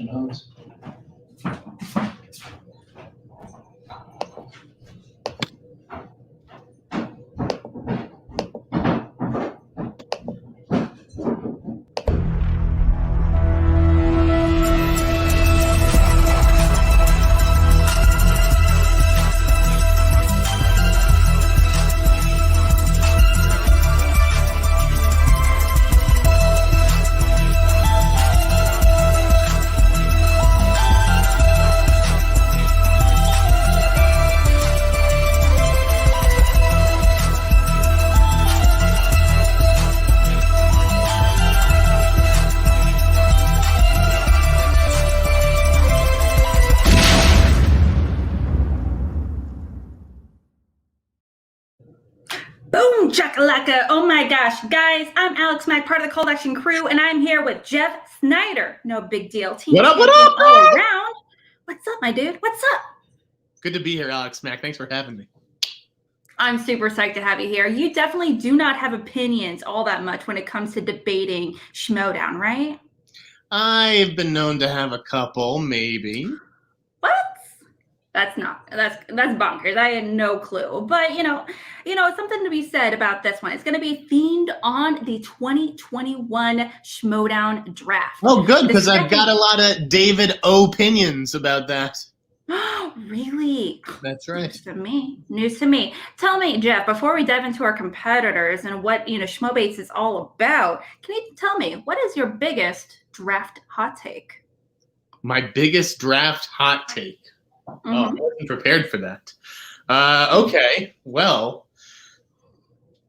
notes. Boom, chakalaka. Oh my gosh. Guys, I'm Alex Mack, part of the Cold Action crew, and I'm here with Jeff Sneider. No big deal. Team What up, all around. What's up, my dude? What's up? Good to be here, Alex Mack. Thanks for having me. I'm super psyched to have you here. You definitely do not have opinions all that much when it comes to debating Schmoedown, right? I've been known to have a couple, maybe. What? That's bonkers. I had no clue. But, you know, something to be said about this one. It's going to be themed on the 2021 Schmoedown draft. Oh, good, because I've got a lot of David opinions about that. Really? That's right. News to me. Tell me, Jeff, before we dive into our competitors and what, Schmoebates is all about, can you tell me, what is your biggest draft hot take? My biggest draft hot take? Mm-hmm. Oh, I wasn't prepared for that. Okay, well,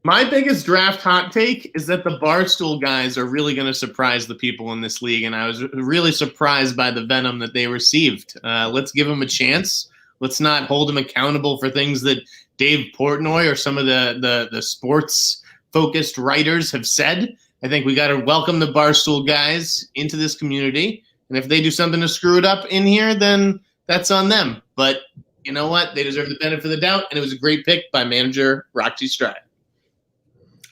my biggest draft hot take is that the Barstool guys are really going to surprise the people in this league, and I was really surprised by the venom that they received. Let's give them a chance. Let's not hold them accountable for things that Dave Portnoy or some of the sports-focused writers have said. I think we got to welcome the Barstool guys into this community, and if they do something to screw it up in here, then that's on them. But you know what? They deserve the benefit of the doubt, and it was a great pick by manager Roxy Stride.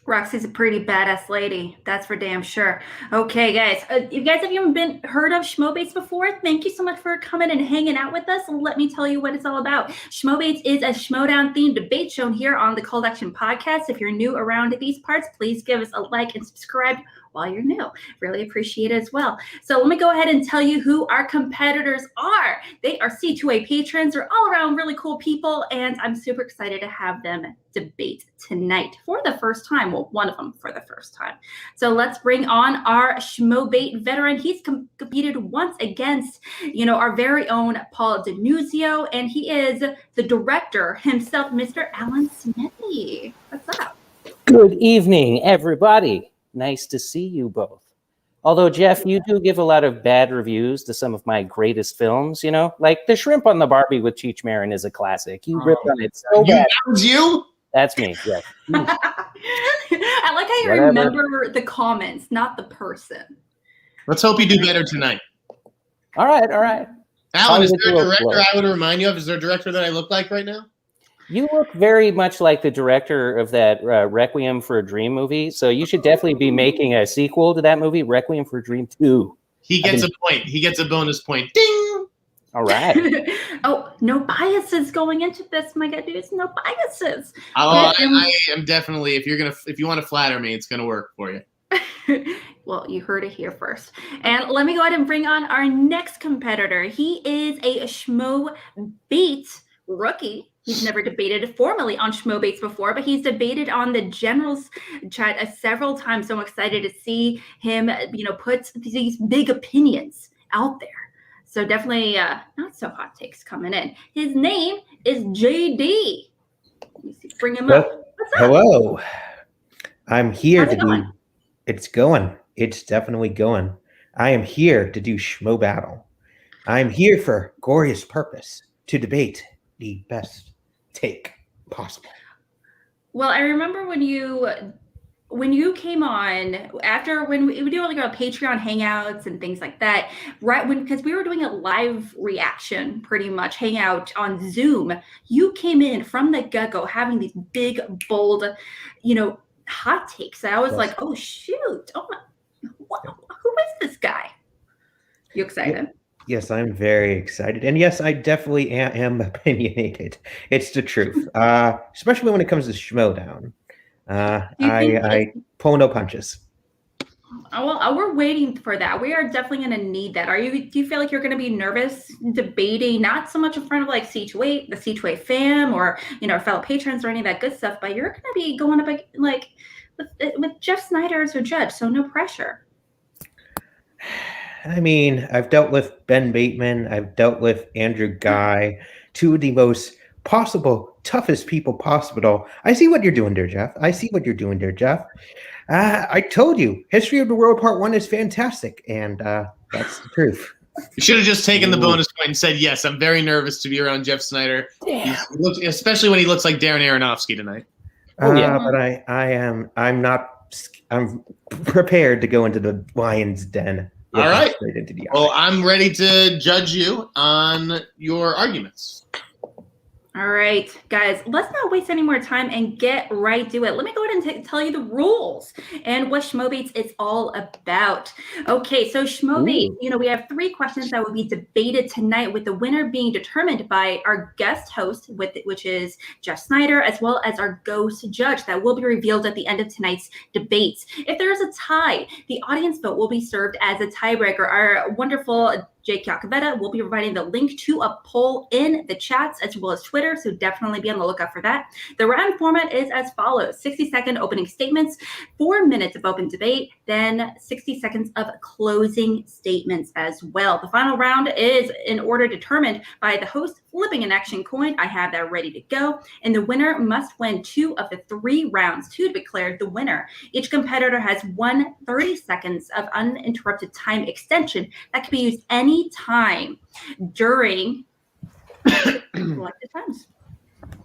Roxy's a pretty badass lady. That's for damn sure. Okay, guys. You guys have even heard of Schmoebates before? Thank you so much for coming and hanging out with us. And let me tell you what it's all about. Schmoebates is a Schmoedown-themed debate show here on the Cold Action podcast. If you're new around these parts, please give us a like and subscribe while you're new. Really appreciate it as well. So let me go ahead and tell you who our competitors are. They are C2A patrons. They're all around really cool people, and I'm super excited to have them debate tonight for the first time. Well, one of them for the first time. So let's bring on our Schmoebate veteran. He's competed once against, our very own Paul Denuzio, and he is the director himself, Mr. Alan Smithee. What's up? Good evening, everybody. Nice to see you both. Although, Jeff, you do give a lot of bad reviews to some of my greatest films, like The Shrimp on the Barbie with Cheech Marin is a classic. You ripped on it so bad. That was you? That's me, Jeff. I like how you remember the comments, not the person. Let's hope you do better tonight. All right. Alan, is there a director I would remind you of? Is there a director that I look like right now? You look very much like the director of that Requiem for a Dream movie, so you should definitely be making a sequel to that movie, Requiem for a Dream 2. He gets a point. He gets a bonus point. Ding! All right. Oh, no biases going into this, my god, dudes. No biases. Oh, I am definitely. If you want to flatter me, it's gonna work for you. Well, you heard it here first. And let me go ahead and bring on our next competitor. He is a Schmoebate rookie. He's never debated formally on Schmoebates before, but he's debated on the generals chat several times. So I'm excited to see him, put these big opinions out there. So definitely not so hot takes coming in. His name is JD. Let me see, bring him up. What's up? Hello. I'm here How's it going? It's going. It's definitely going. I am here to do Schmo Battle. I am here for glorious purpose, to debate the best take possible. Well, I remember when you came on after when we do like our Patreon hangouts and things like that, right? Because we were doing a live reaction pretty much hangout on Zoom, you came in from the get-go having these big, bold, hot takes. And I was like, oh shoot, who is this guy? You excited? Yes, I'm very excited. And yes, I definitely am opinionated. It's the truth. Especially when it comes to Schmoedown. Do you think I pull no punches. well, we're waiting for that. We are definitely going to need that. Do you feel like you're going to be nervous debating, not so much in front of like C2A, the C2A fam, or fellow patrons or any of that good stuff, but you're going to be going up like with Jeff Sneider as your judge, so no pressure. I mean, I've dealt with Ben Bateman. I've dealt with Andrew Guy, two of the most possible toughest people possible. I see what you're doing there, Jeff. I see what you're doing there, Jeff. I told you, History of the World Part 1 is fantastic, and that's the truth. You should have just taken the bonus point and said, yes, I'm very nervous to be around Jeff Sneider, especially when he looks like Darren Aronofsky tonight. But I'm prepared to go into the lion's den. All right. Into the well, I'm ready to judge you on your arguments. All right, guys, let's not waste any more time and get right to it. Let me go ahead and tell you the rules and what Schmoebates is all about. Okay, so Schmoebates, we have 3 questions that will be debated tonight, with the winner being determined by our guest host, which is Jeff Sneider, as well as our ghost judge that will be revealed at the end of tonight's debates. If there is a tie, the audience vote will be served as a tiebreaker. Our wonderful Jake Yakavetta will be providing the link to a poll in the chats as well as Twitter, so definitely be on the lookout for that. The round format is as follows: 60-second opening statements, 4 minutes of open debate, then 60 seconds of closing statements as well. The final round is in order determined by the host flipping an action coin. I have that ready to go, and the winner must win 2 of the 3 rounds to declare the winner. Each competitor has 30 seconds of uninterrupted time extension that can be used any time during selected times.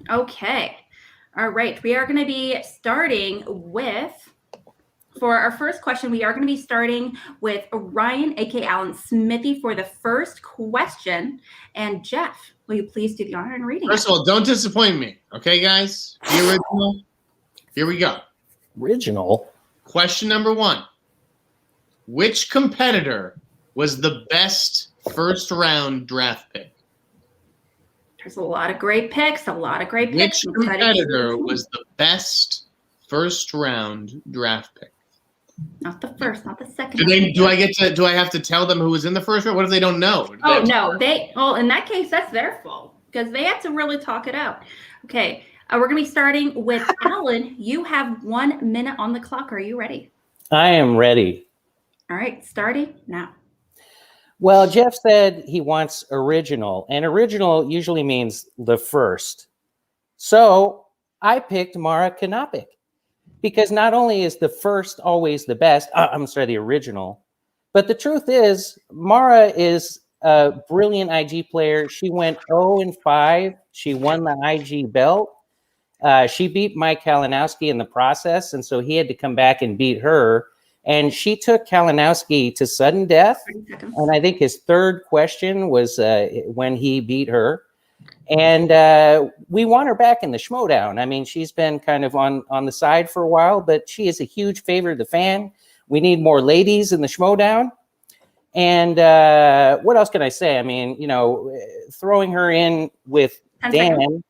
Okay. All right. We are going to be starting with, for our first question, we are going to be starting with Ryan, aka Alan Smithee, for the first question. And Jeff, will you please do the honor in reading? First of all, don't disappoint me. Okay, guys? The original. Here we go. Original? Question number 1. Which competitor was the best first round draft pick? There's a lot of great picks, Which competitor was the best first round draft pick? Not the first, not the second. Do I have to tell them who was in the first round? What if they don't know? Oh, no. Well, in that case, that's their fault, because they have to really talk it out. Okay. We're going to be starting with Alan. You have 1 minute on the clock. Are you ready? I am ready. All right. Starting now. Well, Jeff said he wants original, and original usually means the first. So I picked Mara Kanapik, because not only is the first always the best, the original, but the truth is Mara is a brilliant IG player. She went 0-5. She won the IG belt. She beat Mike Kalinowski in the process, and so he had to come back and beat her. And she took Kalinowski to sudden death. And I think his third question was when he beat her. And we want her back in the Schmoedown. I mean, she's been kind of on the side for a while, but she is a huge favorite of the fan. We need more ladies in the Schmoedown. And what else can I say? I mean, throwing her in with Dan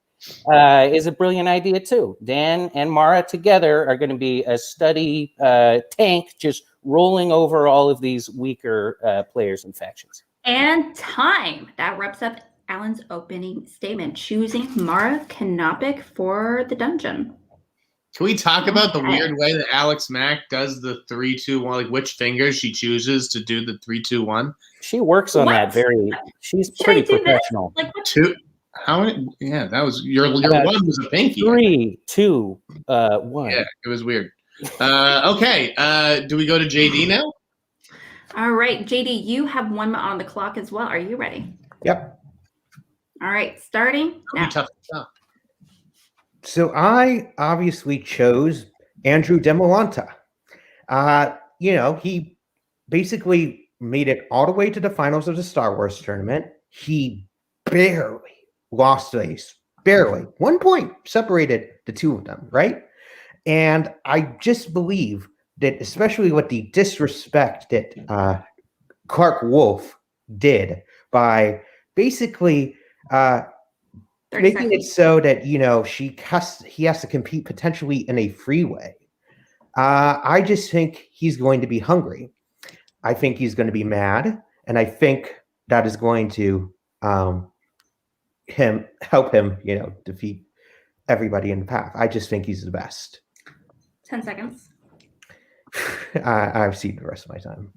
is a brilliant idea too. Dan and Mara together are going to be a steady tank, just rolling over all of these weaker players and factions. And time. That wraps up Alan's opening statement, choosing Mara Kanapik for the dungeon. Can we talk about the weird way that Alex Mack does the 3-2-1, like which fingers she chooses to do the 3-2-1? She works on that she's pretty professional. Like, how many? Yeah, that was your one was a pinky. 3, 2, 1. Yeah, it was weird. Okay, do we go to JD now? All right, JD, you have 1 minute on the clock as well. Are you ready? Yep. All right, starting now. Tough to stop. So I obviously chose Andrew Demolanta. He basically made it all the way to the finals of the Star Wars tournament. He barely lost the ace. Barely. 1 point separated the two of them, right? And I just believe that, especially with the disrespect that Clark Wolf did by basically 30 making it seconds. so that he has to compete potentially in a freeway. I just think he's going to be hungry. I think he's going to be mad, and I think that is going to help him, defeat everybody in the path. I just think he's the best. 10 seconds. I've seen the rest of my time.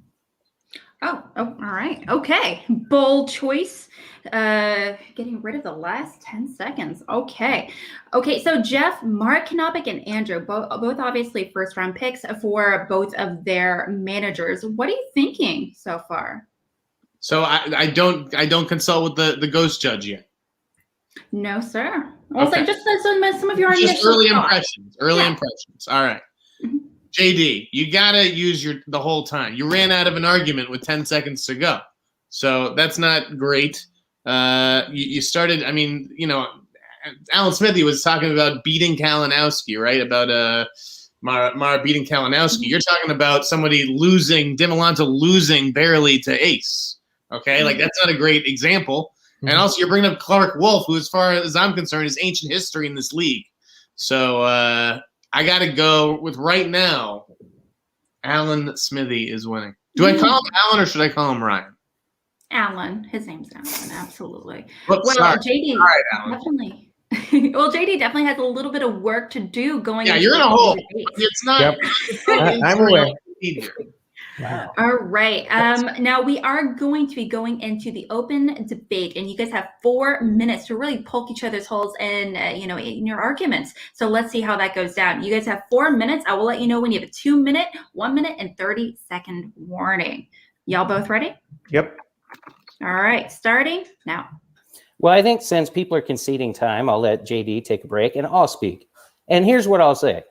Oh, all right. Okay. Bold choice. Getting rid of the last 10 seconds. Okay. So Jeff, Mark Knopick, and Andrew, both obviously first round picks for both of their managers. What are you thinking so far? So I don't consult with the ghost judge yet. No, sir. Also, Okay. just some of your Just initial early thoughts. impressions. Yeah. Impressions. All right. Mhm. JD, you gotta use the whole time. You ran out of an argument with 10 seconds to go, so that's not great. You started. I mean, Alan Smithee was talking about beating Kalinowski, right? About Mara beating Kalinowski. You're talking about somebody losing, Demolanta losing barely to Ace. Okay, like that's not a great example. And also, you're bringing up Clark Wolf, who, as far as I'm concerned, is ancient history in this league. So I got to go with right now. Alan Smithee is winning. Do I call him Alan or should I call him Ryan? Alan. His name's Alan. Absolutely. Oops, Well, sorry. JD, All right, Alan. definitely. Well, JD definitely has a little bit of work to do going. Yeah, into you're in the a hole. debate. It's not. Yep. I'm aware. Wow. All right. Now we are going to be going into the open debate, and you guys have 4 minutes to really poke each other's holes in, in your arguments. So let's see how that goes down. You guys have 4 minutes. I will let you know when you have a 2 minute, 1 minute, and 30-second warning. Y'all both ready? Yep. All right. Starting now. Well, I think since people are conceding time, I'll let JD take a break and I'll speak. And here's what I'll say.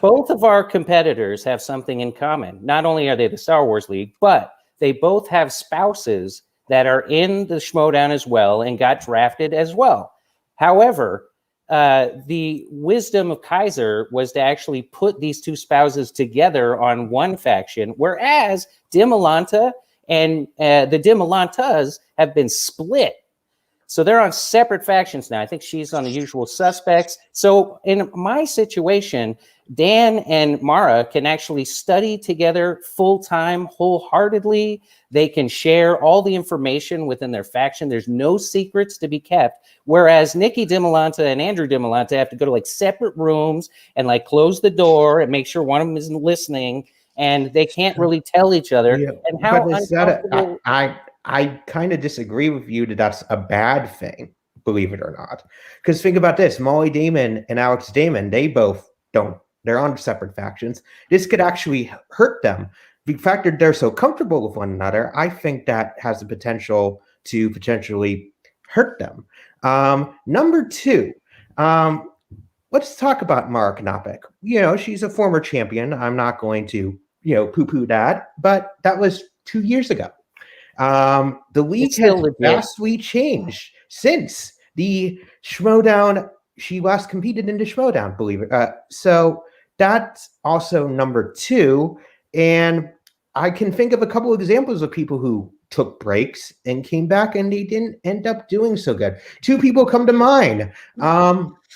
Both of our competitors have something in common. Not only are they the Star Wars League, but they both have spouses that are in the Schmoedown as well and got drafted as well. However, the wisdom of Kaiser was to actually put these two spouses together on one faction, whereas Demolanta and the Demolantas have been split. So they're on separate factions now. I think she's on the usual suspects. So in my situation, Dan and Mara can actually study together full-time, wholeheartedly. They can share all the information within their faction. There's no secrets to be kept. Whereas Nikki Demolanta and Andrew Demolanta have to go to like separate rooms and like close the door and make sure one of them isn't listening. And they can't really tell each other. Yeah, and how but is that uncomfortable... I kind of disagree with you that that's a bad thing, believe it or not. Because think about this: Molly Damon and Alex Damon, they both don't. They're on separate factions. This could actually hurt them. The fact that they're so comfortable with one another, I think that has the potential to potentially hurt them. Number two, let's talk about Mara Knopick. She's a former champion. I'm not going to, poo-poo that, but that was 2 years ago. The league has vastly changed since the Schmoedown. She last competed in the Schmoedown, believe it. So that's also number two. And I can think of a couple of examples of people who took breaks and came back and they didn't end up doing so good. Two people come to mind.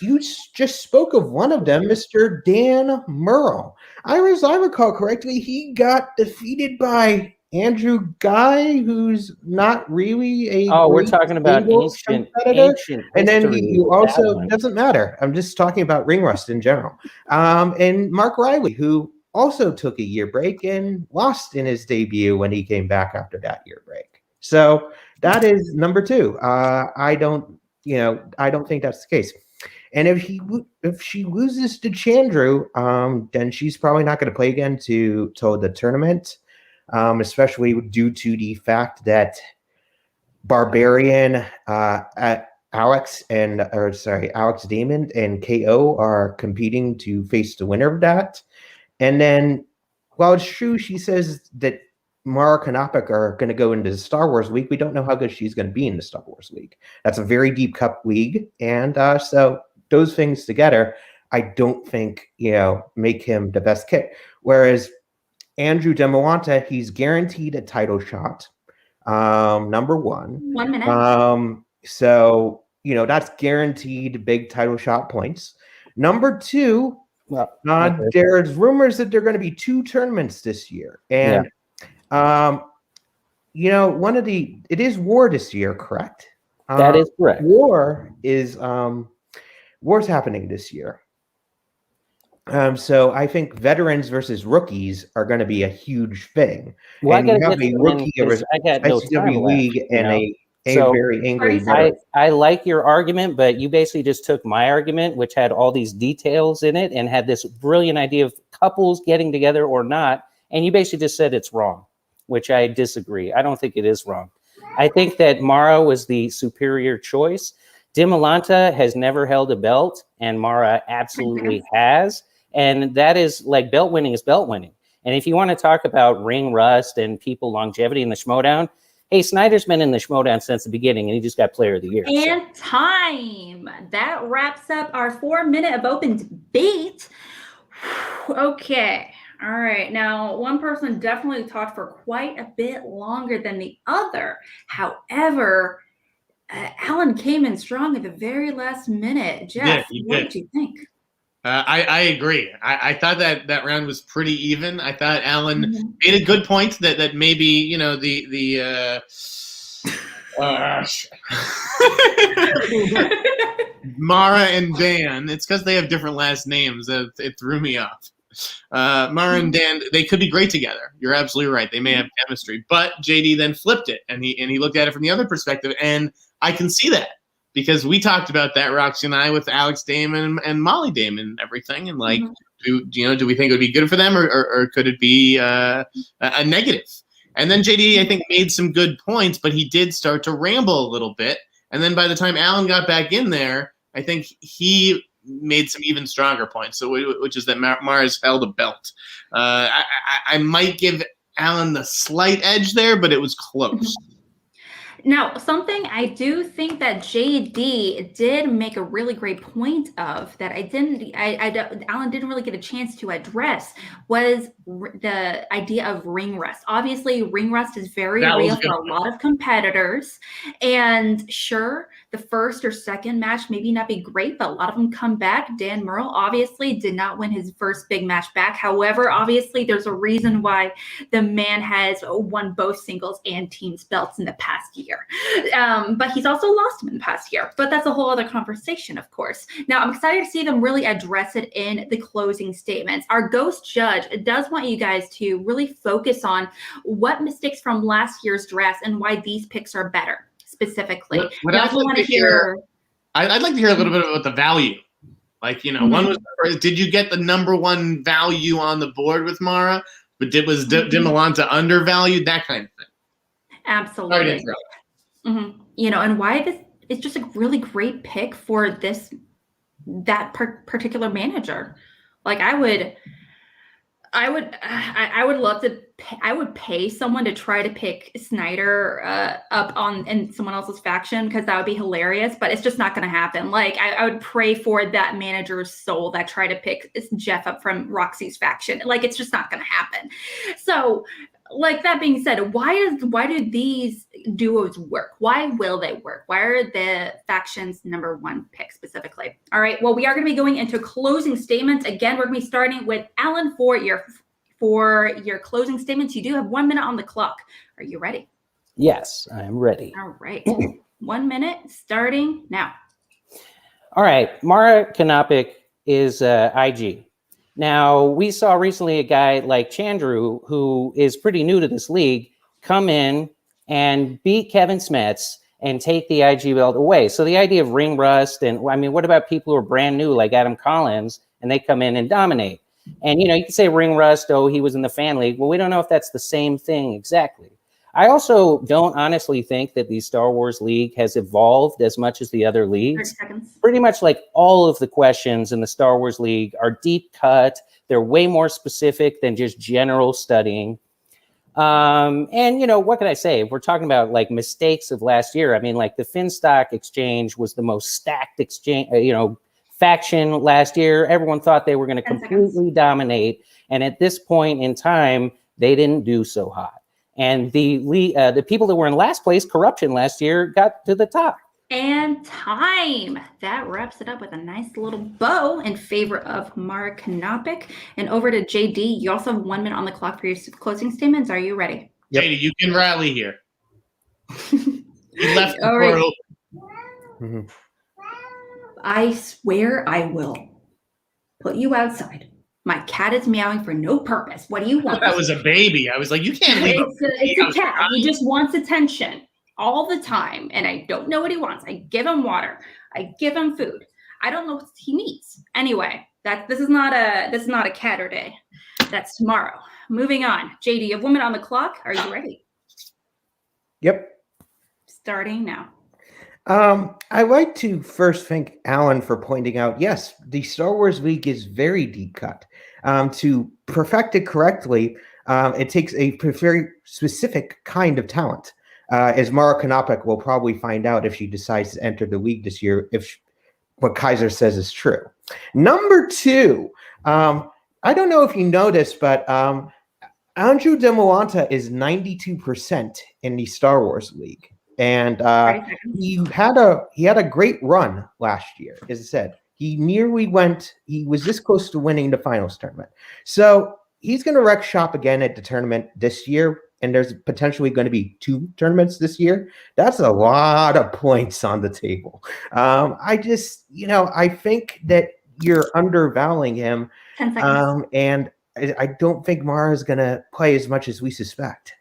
You just spoke of one of them, Mr. Dan Murrell. As I recall correctly, he got defeated by Andrew Guy, who's not really a we're talking about ancient and then you also doesn't matter. I'm just talking about ring rust in general. And Mark Riley, who also took a year break and lost in his debut when he came back after that year break. So that is number two. I don't think that's the case. And if she loses to Chandru, then she's probably not going to play again till the tournament. Especially due to the fact that Barbarian, Alex Damon and KO are competing to face the winner of that. And then, while it's true, she says that Mara Knopick are going to go into the Star Wars League, we don't know how good she's going to be in the Star Wars League. That's a very deep cup league. And so those things together, I don't think, make him the best kit. Whereas Andrew Demolanta, he's guaranteed a title shot. Number one. 1 minute. So, that's guaranteed big title shot points. Number two, Well, okay. there's rumors that there are going to be 2 tournaments this year. And, it is War this year, correct? That is correct. War's happening this year. So I think veterans versus rookies are going to be a huge thing. Well, and you have a rookie of I got no ICW time league left, and a So, very angry veteran. I like your argument, but you basically just took my argument, which had all these details in it and had this brilliant idea of couples getting together or not. And you basically just said it's wrong, which I disagree. I don't think it is wrong. I think that Mara was the superior choice. Dimolanta has never held a belt, and Mara absolutely has. And that is like belt winning is belt winning. And if you want to talk about ring rust and people longevity in the Schmoedown, hey, Sneider's been in the Schmoedown since the beginning, and he just got Player of the Year. And time. That wraps up our 4 minute of open debate. Okay. All right. Now, one person definitely talked for quite a bit longer than the other. However, Alan came in strong at the very last minute. Jeff, what did you think? I agree. I thought that round was pretty even. I thought Alan made a good point that maybe the Mara and Dan. It's because they have different last names. It threw me off. Mara and Dan, they could be great together. You're absolutely right. They may have chemistry, but JD then flipped it and he looked at it from the other perspective, and I can see that. Because we talked about that, Roxy and I, with Alex Damon and Molly Damon and everything. And like, do we think it would be good for them or could it be a negative? And then JD, I think, made some good points, but he did start to ramble a little bit. And then by the time Alan got back in there, I think he made some even stronger points. So, which is that Mara's held a belt. I might give Alan the slight edge there, but it was close. Now, something I do think that JD did make a really great point of that Alan didn't really get a chance to address was the idea of ring rust. Obviously, ring rust is very real for a lot of competitors. And sure, the first or second match maybe not be great, but a lot of them come back. Dan Murrell obviously did not win his first big match back. However, obviously, there's a reason why the man has won both singles and teams belts in the past year. But he's also lost them in the past year. But that's a whole other conversation, of course. Now, I'm excited to see them really address it in the closing statements. Our ghost judge does want you guys to really focus on what mistakes from last year's drafts and why these picks are better specifically. I'd like to hear a little bit about the value. Like, one was, did you get the number one value on the board with Mara? But was Dimolanta undervalued? That kind of thing. Absolutely. And why this is just a really great pick for that particular manager. Like I would love to. I would pay someone to try to pick Sneider up in someone else's faction because that would be hilarious. But it's just not going to happen. Like I would pray for that manager's soul that tried to pick Jeff up from Roxy's faction. Like it's just not going to happen. So. Like that being said, why do these duos work? Why will they work? Why are the factions number one pick specifically? All right. Well, we are going to be going into closing statements. Again, we're going to be starting with Alan for your closing statements. You do have 1 minute on the clock. Are you ready? Yes, I am ready. All right. 1 minute starting now. All right. Mara Kanopik is IG. Now, we saw recently a guy like Chandru, who is pretty new to this league, come in and beat Kevin Smets and take the IG belt away. So the idea of ring rust, and I mean, what about people who are brand new like Adam Collins and they come in and dominate? And, you can say ring rust, oh, he was in the fan league. Well, we don't know if that's the same thing exactly. I also don't honestly think that the Star Wars League has evolved as much as the other leagues. 30 seconds. Pretty much like all of the questions in the Star Wars League are deep cut. They're way more specific than just general studying. And, what can I say? If we're talking about like mistakes of last year, I mean, like the Finstock exchange was the most stacked exchange, faction last year. Everyone thought they were going to completely dominate. And at this point in time, they didn't do so hot. And the people that were in last place, corruption last year, got to the top. And time. That wraps it up with a nice little bow in favor of Mara Kanopik. And over to JD. You also have 1 minute on the clock for your closing statements. Are you ready? Yep. JD, you can rally here. You left the door right. open. I swear I will put you outside. My cat is meowing for no purpose. What do you want? That was a baby. I was like, you can't leave. It's a cat. He just wants attention all the time, and I don't know what he wants. I give him water. I give him food. I don't know what he needs. Anyway, this is not a catter day. That's tomorrow. Moving on. JD, you have 1 minute on the clock. Are you ready? Yep. Starting now. I'd like to first thank Alan for pointing out, yes, the Star Wars League is very deep cut. To perfect it correctly, it takes a very specific kind of talent. As Mara Kanopik will probably find out if she decides to enter the league this year, if what Kaiser says is true. Number two, I don't know if you noticed, but Andrew De Molanta is 92% in the Star Wars League. And he had a great run last year. As I said, he was this close to winning the finals tournament. So he's going to wreck shop again at the tournament this year. And there's potentially going to be 2 tournaments this year. That's a lot of points on the table. I think that you're undervaluing him. 10 seconds. And I don't think Mara is going to play as much as we suspect.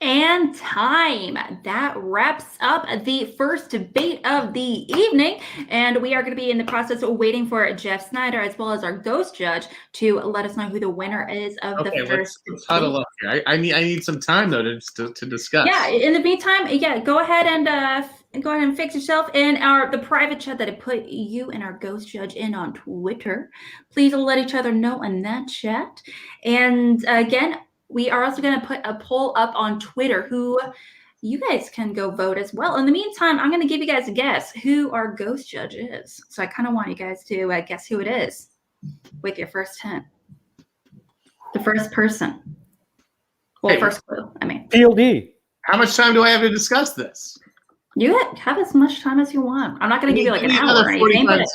And time. That wraps up the first debate of the evening. And we are going to be in the process of waiting for Jeff Sneider as well as our ghost judge to let us know who the winner is of the first debate. Let's huddle up here. I need some time though to discuss. Yeah, in the meantime, go ahead and fix yourself in the private chat that I put you and our ghost judge in on Twitter. Please let each other know in that chat. And again, we are also going to put a poll up on Twitter who you guys can go vote as well. In the meantime, I'm going to give you guys a guess who our ghost judge is. So I kind of want you guys to guess who it is with your first hint. The first person. Well, first clue, I mean. PLD. How much time do I have to discuss this? You have as much time as you want. I'm not going to give you like an hour or anything. But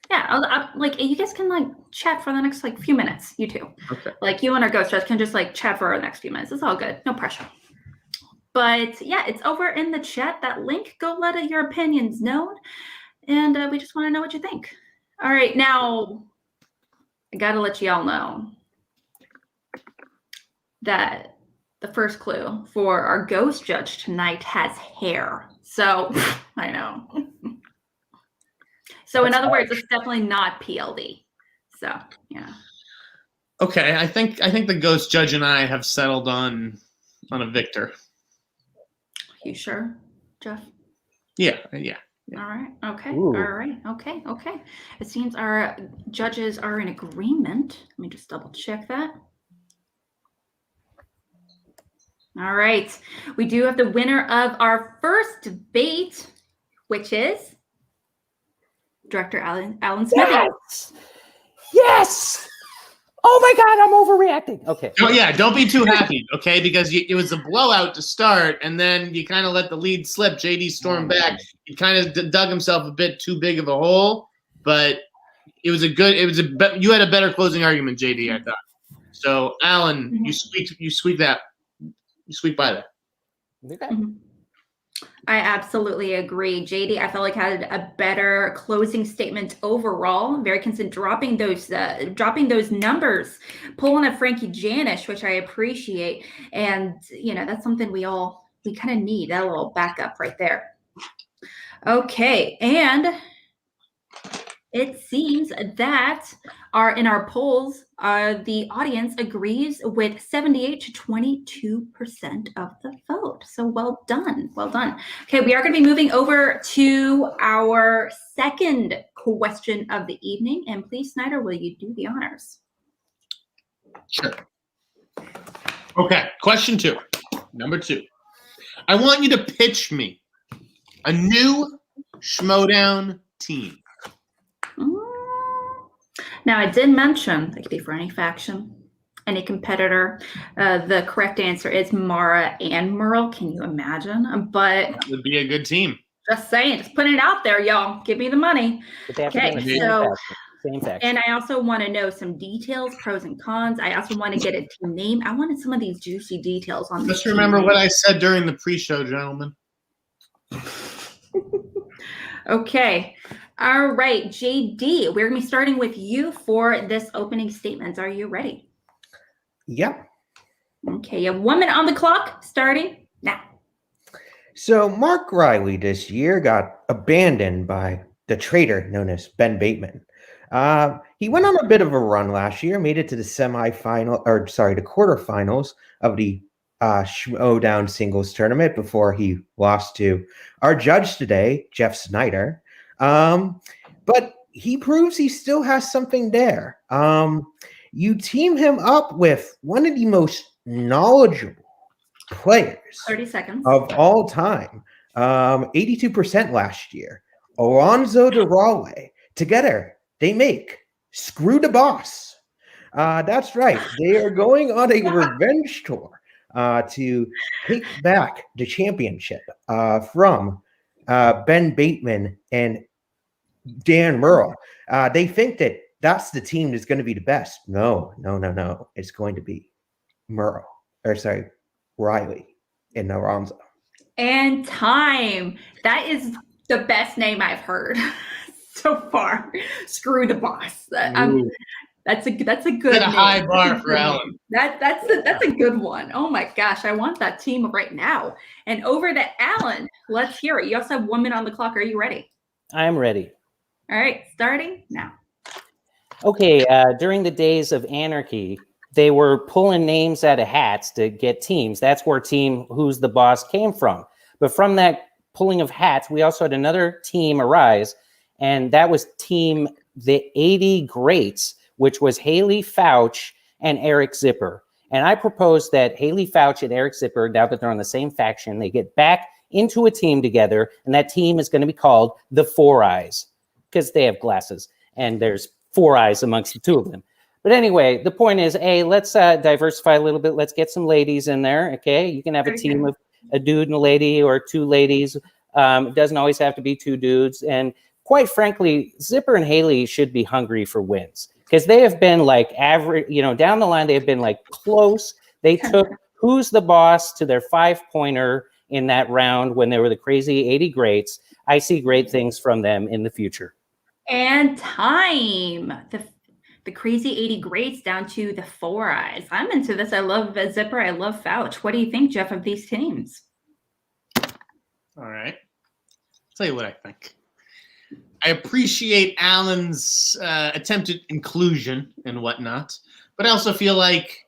yeah, you guys can chat for the next few minutes. You two, okay. You and our ghost judge can just chat for our next few minutes. It's all good, no pressure. But yeah, it's over in the chat. That link. Go let your opinions known, and we just want to know what you think. All right, now I gotta let y'all know that the first clue for our ghost judge tonight has hair. So I know. So in other words, it's definitely not PLD. So yeah. Okay, I think the ghost judge and I have settled on a victor. You sure, Jeff? Yeah. All right. Okay. Ooh. All right. Okay. It seems our judges are in agreement. Let me just double check that. All right. We do have the winner of our first debate, which is Director Alan Smithee. Yes! Oh my God, I'm overreacting. Okay. Don't be too happy, okay? Because it was a blowout to start, and then you kind of let the lead slip. JD stormed back. He kind of dug himself a bit too big of a hole, but you had a better closing argument, JD, I thought. So, Alan, you squeaked by that. Okay. Mm-hmm. I absolutely agree. JD, I felt had a better closing statement overall. Very consistent, dropping those numbers, pulling a Frankie Janish, which I appreciate. And that's something we kind of need, that little backup right there. Okay, and it seems that in our polls, the audience agrees with 78 to 22% of the vote. So well done. Okay, we are going to be moving over to our second question of the evening. And please, Sneider, will you do the honors? Sure. Okay, question 2. Number 2. I want you to pitch me a new Schmoedown team. Now, I did mention they could be for any faction, any competitor. The correct answer is Mara and Merle. Can you imagine? But It would be a good team. just saying, just putting it out there, y'all. Give me the money. But they have to be in the Okay, same so faction. Same faction. and I also want to know some details, pros and cons. I also want to get a team name. I wanted some of these juicy details on this. Just remember what I said during the pre-show, gentlemen. Okay. All right, JD, we're going to be starting with you for this opening statement. Are you ready? Yep. Okay, you have 1 minute on the clock, starting now. So Mark Riley this year got abandoned by the traitor known as Ben Bateman. He went on a bit of a run last year, made it to the the quarterfinals of the Schmoebates singles tournament before he lost to our judge today, Jeff Sneider. But he proves he still has something there. You team him up with one of the most knowledgeable players 30 seconds. of all time, 82% last year, Alonzo DeRaleigh. Together, they make Screw the Boss. That's right. They are going on a revenge tour to take back the championship from Ben Bateman and Dan Merle. They think that that's the team that's going to be the best. No. It's going to be Riley and Alonzo. And time. That is the best name I've heard so far. Screw the Boss. That's a good Set a name. high bar for Alan. That's a good one. Oh my gosh, I want that team right now. And over to Alan. Let's hear it. You also have 1 minute on the clock. Are you ready? I'm ready. All right, starting now. Okay, during the days of anarchy, they were pulling names out of hats to get teams. That's where Team Who's the Boss came from. But from that pulling of hats, we also had another team arise, and that was Team the 80 Greats, which was Haley Fouch and Eric Zipper. And I propose that Haley Fouch and Eric Zipper, now that they're on the same faction, they get back into a team together, and that team is going to be called the Four Eyes, because they have glasses, and there's 4 eyes amongst the two of them. But anyway, the point is, let's diversify a little bit. Let's get some ladies in there, okay? You can have a team of a dude and a lady or 2 ladies. It doesn't always have to be 2 dudes. And quite frankly, Zipper and Haley should be hungry for wins because they have been like average, down the line, they have been like close. They took Who's the Boss to their 5-pointer in that round when they were the crazy 80 Greats. I see great things from them in the future. And time. The crazy 80 Greats down to the 4 Eyes. I'm into this. I love Zipper. I love Fouch. What do you think, Jeff, of these teams? All right. I'll tell you what I think. I appreciate Alan's attempted inclusion and whatnot, but I also feel like,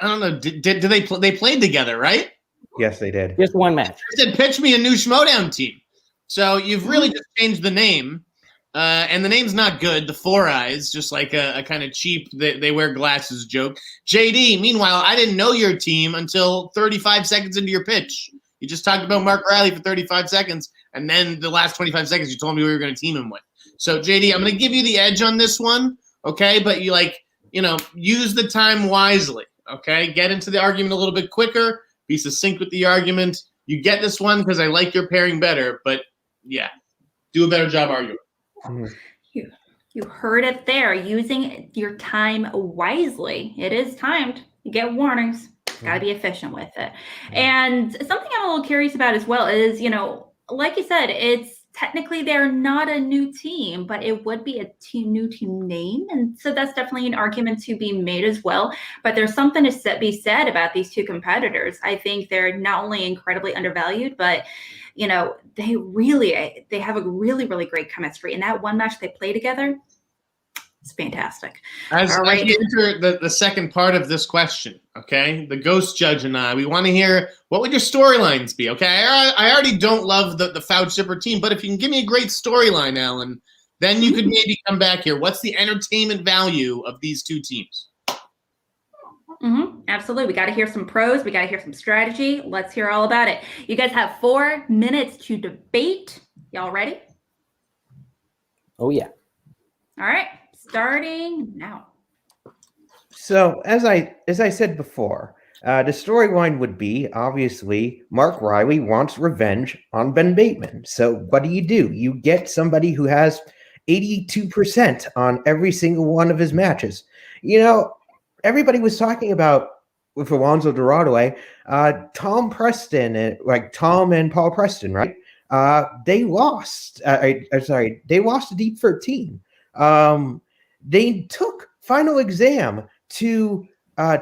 I don't know, did they played together, right? Yes, they did. Just one match. I said, pitch me a new Schmoedown team. So you've really just changed the name. And the name's not good. The 4 Eyes, just like a kind of cheap, they wear glasses joke. JD, meanwhile, I didn't know your team until 35 seconds into your pitch. You just talked about Mark Riley for 35 seconds, and then the last 25 seconds, you told me we were going to team him with. So, JD, I'm going to give you the edge on this one, okay? But you use the time wisely, okay? Get into the argument a little bit quicker. Be succinct with the argument. You get this one because I like your pairing better, but yeah, do a better job arguing. You heard it there. Using your time wisely. It is timed. You get warnings. Got to be efficient with it. And something I'm a little curious about as well is, like you said, it's technically they're not a new team, but it would be a new team name. And so that's definitely an argument to be made as well. But there's something to be said about these 2 competitors. I think they're not only incredibly undervalued, but they have a really, really great chemistry. And that one match they play together, it's fantastic. As we enter the second part of this question, okay, the ghost judge and I, we want to hear, what would your storylines be, okay? I already don't love the Fouch Zipper team, but if you can give me a great storyline, Alan, then you could maybe come back here. What's the entertainment value of these 2 teams? Absolutely. We got to hear some pros. We got to hear some strategy. Let's hear all about it. You guys have 4 minutes to debate. Y'all ready? Oh, yeah. All right. starting now. So as I said before, the storyline would be obviously Mark Riley wants revenge on Ben Bateman. So what do? You get somebody who has 82% on every single one of his matches. Everybody was talking about with Alonzo Dorado, Tom Preston, like Tom and Paul Preston, right? They lost. They lost to Deep 13. They took Final Exam to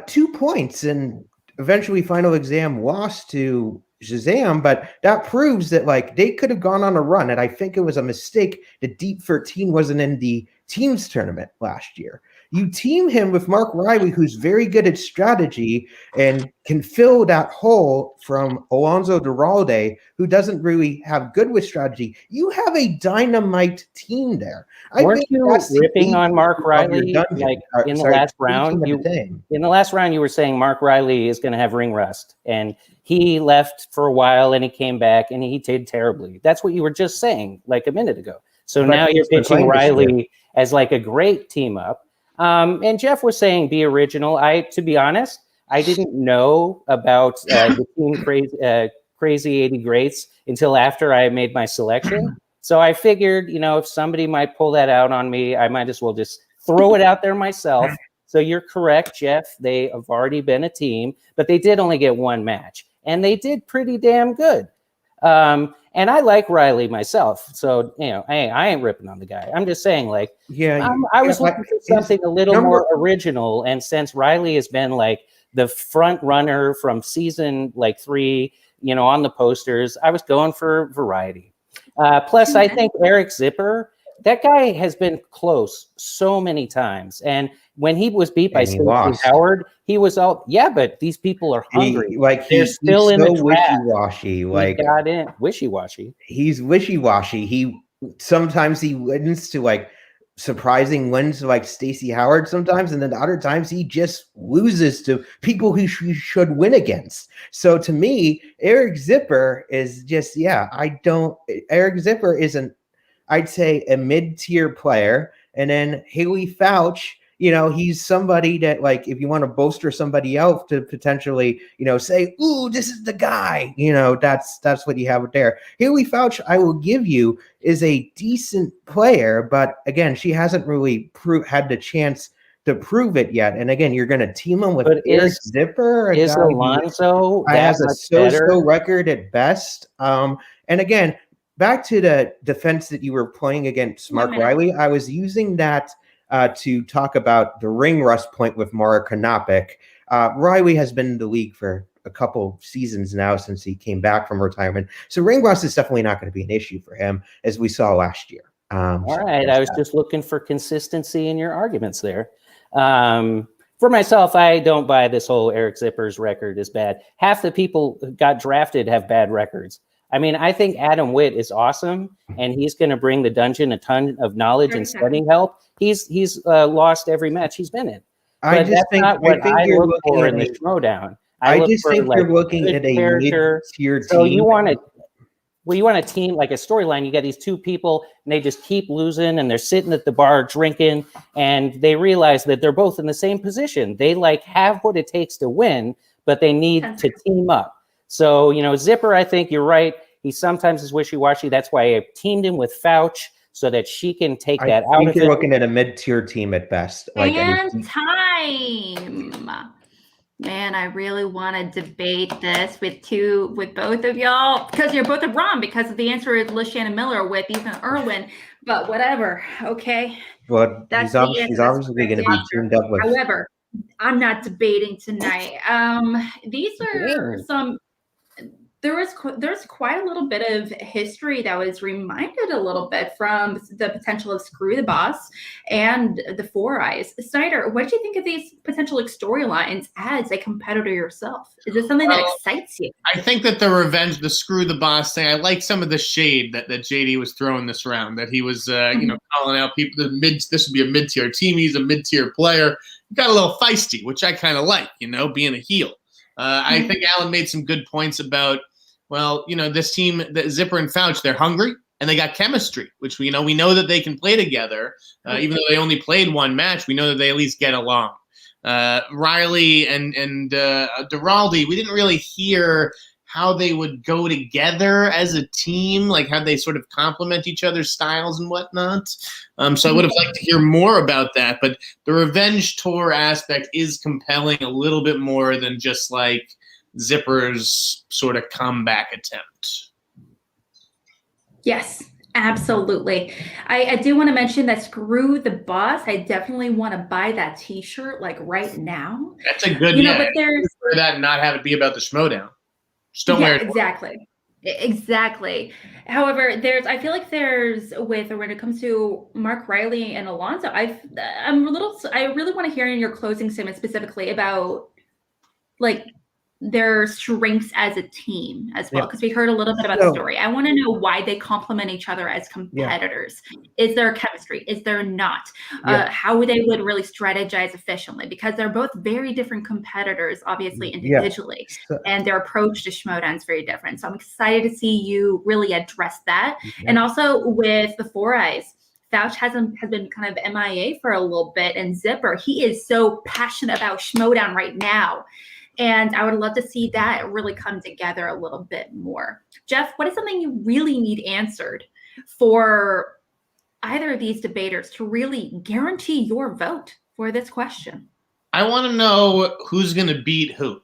2 points, and eventually Final Exam lost to Shazam, but that proves that they could have gone on a run, and I think it was a mistake that Deep 13 wasn't in the teams tournament last year. You team him with Mark Riley, who's very good at strategy and can fill that hole from Alonzo Duralde, who doesn't really have good with strategy. You have a dynamite team there. Weren't you ripping on Mark Riley in the last round? In the last round, you were saying Mark Riley is going to have ring rust, and he left for a while, and he came back, and he did terribly. That's what you were just saying like a minute ago. So now you're pitching Riley as like a great team up. And Jeff was saying be original. To be honest, I didn't know about the team crazy 80 greats until after I made my selection. So I figured, if somebody might pull that out on me, I might as well just throw it out there myself. So you're correct, Jeff. They have already been a team, but they did only get one match, and they did pretty damn good. And I like Riley myself, so I ain't ripping on the guy. I'm just saying, I was looking for something a little more original, and since Riley has been the front runner from season 3, on the posters, I was going for variety. Plus, I think Eric Zipper, that guy has been close so many times, and when he was beat by Stacey Howard, he was all, but these people are hungry. They're still in the draft. Wishy-washy. Wishy-washy. He's wishy-washy. Sometimes he wins to surprising wins to Stacey Howard sometimes, and then other times he just loses to people who should win against. So to me, Eric Zipper is just, Eric Zipper isn't, I'd say, a mid-tier player. And then Haley Fouch, he's somebody that if you want to bolster somebody else to potentially, say, ooh, this is the guy, that's what you have there. Haley Fouch, I will give you, is a decent player, but again, she hasn't really had the chance to prove it yet. And again, you're going to team him with Eric Zipper. Is Alonzo has a so-so record at best. And again, back to the defense that you were playing against Mark Riley, I was using that to talk about the ring rust point with Mara Konopik. Riley has been in the league for a couple seasons now since he came back from retirement. So ring rust is definitely not going to be an issue for him, as we saw last year. All right. I was just looking for consistency in your arguments there. For myself, I don't buy this whole Eric Zipper's record is bad. Half the people who got drafted have bad records. I mean, I think Adam Witt is awesome, and he's going to bring the dungeon a ton of knowledge and studying help. He's lost every match he's been in. But that's not what I look for in the Schmoedown. I just think you're looking at a mid-tier team. So you want a team, like a storyline. You got these two people, and they just keep losing, and they're sitting at the bar drinking, and they realize that they're both in the same position. They have what it takes to win, but they need to team up. So, Zipper, I think you're right. He sometimes is wishy-washy. That's why I teamed him with Fouch so that she can take that out of it. I think you're looking at a mid-tier team at best. And time. Man, I really want to debate this with both of y'all, because you're both wrong, because the answer is LaShannon Miller with Ethan Irwin, but whatever. Okay. Well, he's obviously going to be teamed up with. However, I'm not debating tonight. These are there's quite a little bit of history that was reminded a little bit from the potential of Screw the Boss and the Four Eyes. Sneider, what do you think of these potential storylines as a competitor yourself? Is this something that excites you? I think that the Screw the Boss thing, I like some of the shade that JD was throwing this round, that he was calling out people. This would be a mid-tier team. He's a mid-tier player. Got a little feisty, which I kind of like, being a heel. I think Alan made some good points about, this team, that Zipper and Fouch, they're hungry. and they got chemistry, which we know that they can play together. Even though they only played one match, we know that they at least get along. Riley and Duralde, we didn't really hear how they would go together as a team, like how they sort of complement each other's styles and whatnot. So I would have liked to hear more about that. But the Revenge Tour aspect is compelling a little bit more than just like Zipper's sort of comeback attempt. Yes, absolutely. I do want to mention that Screw the Boss. I definitely want to buy that T-shirt like right now. That's a good, but there's for that and not have it be about the Schmoedown. Just don't wear it. Exactly. However, I feel like when it comes to Mark Riley and Alonso, I really want to hear in your closing statement specifically about like their strengths as a team as well, because we heard a little bit about the story. I want to know why they complement each other as competitors. Is there chemistry? Is there not? How they would really strategize efficiently, because they're both very different competitors, obviously individually, and their approach to Schmoedown is very different. So I'm excited to see you really address that. And also with the Four Eyes, Fouch has been kind of MIA for a little bit, and Zipper, he is so passionate about Schmoedown right now. And I would love to see that really come together a little bit more. Jeff, what is something you really need answered for either of these debaters to really guarantee your vote for this question? I want to know who's going to beat who.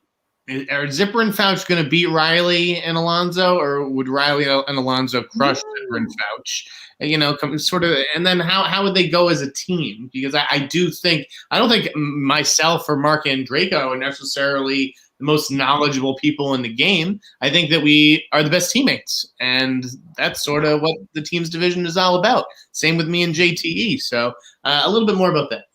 Are Zipper and Fouch going to beat Riley and Alonso, or would Riley and Alonso crush Zipper and Fouch? And then how would they go as a team? Because I don't think myself or Mark and Draco are necessarily the most knowledgeable people in the game. I think that we are the best teammates, and that's sort of what the teams division is all about. Same with me and JTE. So a little bit more about that.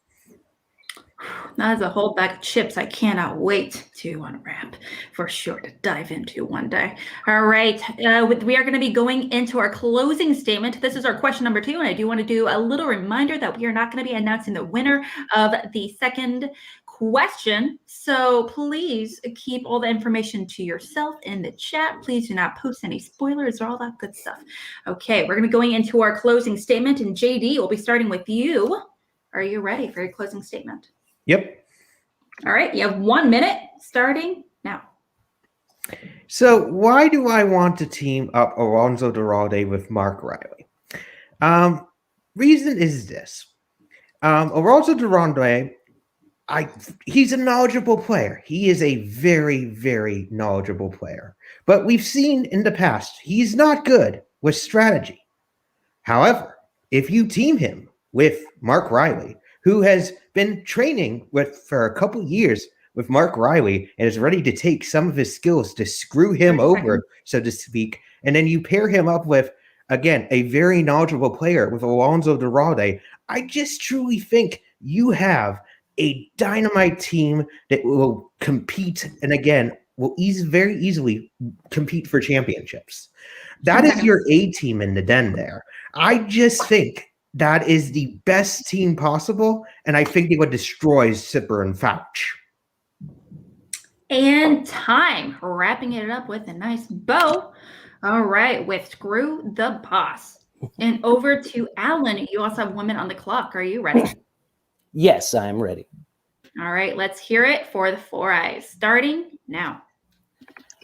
That is a whole bag of chips I cannot wait to unwrap, for sure, to dive into one day. All right. We are going to be going into our closing statement. This is our question number 2, and I do want to do a little reminder that we are not going to be announcing the winner of the second question. So please keep all the information to yourself in the chat. Please do not post any spoilers or all that good stuff. Okay, we're going to be going into our closing statement, and JD, we'll be starting with you. Are you ready for your closing statement? Yep. All right. You have 1 minute starting now. So why do I want to team up Alonso Duralde with Mark Riley? Reason is this. Alonso Duralde, he's a knowledgeable player. He is a very, very knowledgeable player. But we've seen in the past, he's not good with strategy. However, if you team him with Mark Riley, who has been training for a couple years with Mark Riley and is ready to take some of his skills to screw him over, so to speak, and then you pair him up with, again, a very knowledgeable player with Alonso Duralde, I just truly think you have a dynamite team that will compete, and again, will very easily compete for championships. That is your A team in the den there. I just think that is the best team possible, and I think it would destroy Zipper and Fouch. And time. Wrapping it up with a nice bow. All right, with Screw the Boss. And over to Alan. You also have 1 minute on the clock. Are you ready? Yes, I'm ready. All right, let's hear it for the Four Eyes. Starting now.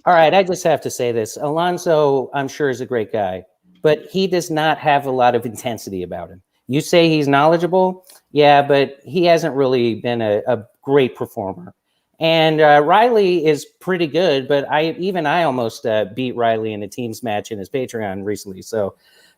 All right, I just have to say this. Alonso, I'm sure, is a great guy, but he does not have a lot of intensity about him. You say he's knowledgeable, yeah, but he hasn't really been a great performer. And Riley is pretty good, but I almost beat Riley in a teams match in his Patreon recently. So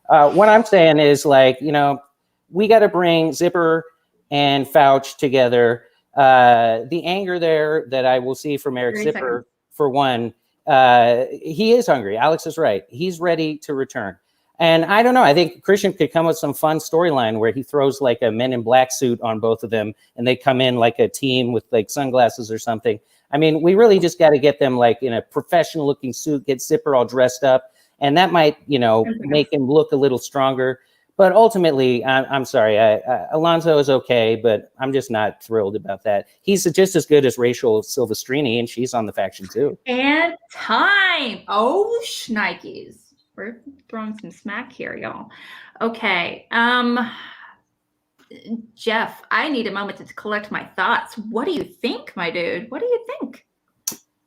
what I'm saying is, we got to bring Zipper and Fouch together. The anger there that I will see from Eric Zipper, for one, he is hungry. Alex is right. He's ready to return. And I don't know. I think Christian could come with some fun storyline where he throws like a Men in Black suit on both of them, and they come in like a team with like sunglasses or something. I mean, we really just got to get them like in a professional looking suit, get Zipper all dressed up, and that might, make him look a little stronger. But ultimately, I'm sorry, Alonso is okay, but I'm just not thrilled about that. He's just as good as Rachel Silvestrini, and she's on the faction too. And time. Oh, shnikes. We're throwing some smack here, y'all. Okay. Jeff, I need a moment to collect my thoughts. What do you think, my dude? What do you think?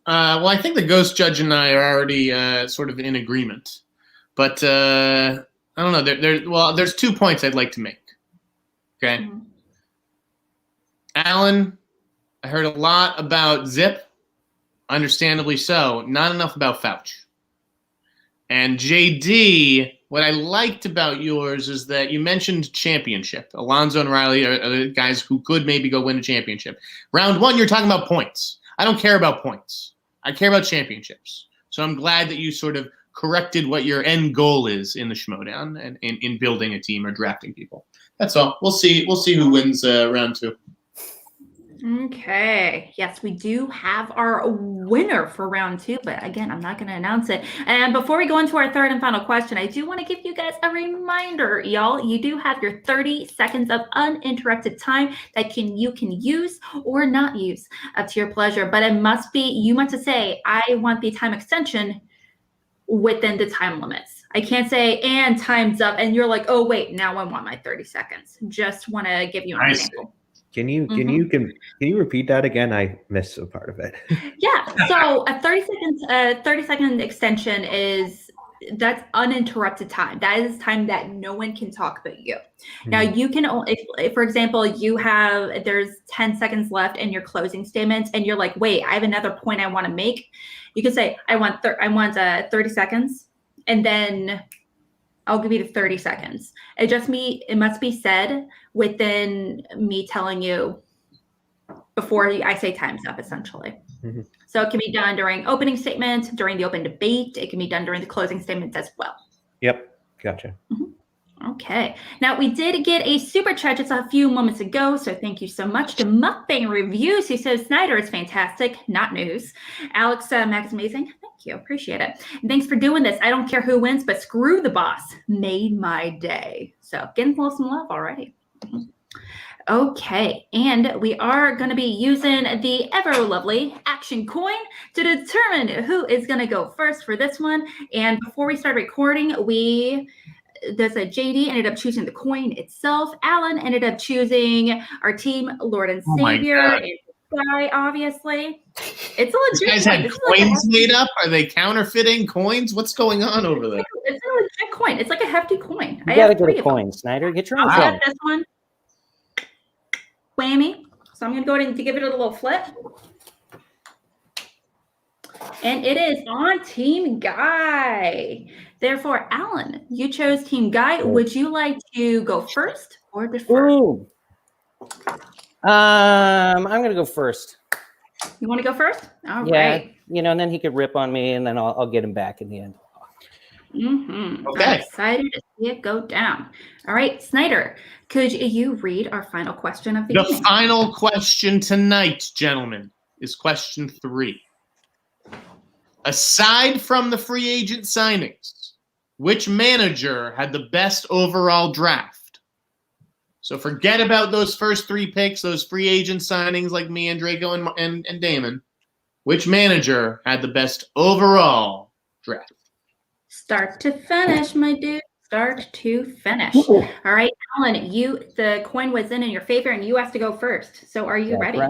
Well, I think the Ghost Judge and I are already sort of in agreement. But I don't know. There's 2 points I'd like to make. Okay. Mhm. Alan, I heard a lot about Zip. Understandably so. Not enough about Fouch. And JD, what I liked about yours is that you mentioned championship. Alonzo and Riley are the guys who could maybe go win a championship. Round 1, you're talking about points. I don't care about points. I care about championships. So I'm glad that you sort of corrected what your end goal is in the Schmoedown and in building a team or drafting people. That's all. We'll see who wins round 2. Okay. Yes, we do have our winner for round 2, but again, I'm not going to announce it. And before we go into our third and final question, I do want to give you guys a reminder, y'all. You do have your 30 seconds of uninterrupted time that you can use or not use, up to your pleasure. But it must be, you must say, I want the time extension within the time limits. I can't say, and time's up, and you're like, oh, wait, now I want my 30 seconds. Just want to give you an example. Can you repeat that again? I missed a part of it. Yeah. So a 30-second extension that's uninterrupted time. That is time that no one can talk but you. Now you can, if for example, there's 10 seconds left in your closing statements and you're like, wait, I have another point I want to make. You can say, I want 30 seconds, and then I'll give you the 30 seconds. It must be said within me telling you before I say time's up, essentially. Mm-hmm. So it can be done during opening statements, during the open debate. It can be done during the closing statements as well. Yep. Gotcha. Mm-hmm. Okay. Now, we did get a super chat just a few moments ago, so thank you so much to Mukbang Reviews. He says, Sneider is fantastic, not news. Alex Mac is amazing. Thank you. Appreciate it. And thanks for doing this. I don't care who wins, but screw the boss. Made my day. So getting some love already. Mm-hmm. Okay, and we are going to be using the ever lovely action coin to determine who is going to go first for this one. And before we start recording, JD ended up choosing the coin itself. Alan ended up choosing our team, Lord and Savior, and Guy, obviously. It's a legit. These guys had coins made up. Are they counterfeiting coins? What's going on over there? It's a legit coin. It's like a hefty coin. You gotta get a coin, Sneider. Get your own coin. I got this one. Whammy. So I'm going to go ahead and give it a little flip. And it is on Team Guy. Therefore, Alan, you chose Team Guy. Would you like to go first or defer? Ooh. I'm going to go first. You want to go first? All right. And then he could rip on me, and then I'll get him back in the end. Mm-hmm. Okay. I'm excited to see it go down. All right, Sneider, could you read our final question of the evening? The final question tonight, gentlemen, is question 3. Aside from the free agent signings, which manager had the best overall draft? So forget about those first 3 picks, those free agent signings like me and Draco and Damon. Which manager had the best overall draft? Start to finish, my dude. Start to finish. All right, Alan, the coin was in your favor, and you have to go first. So are you ready? Right.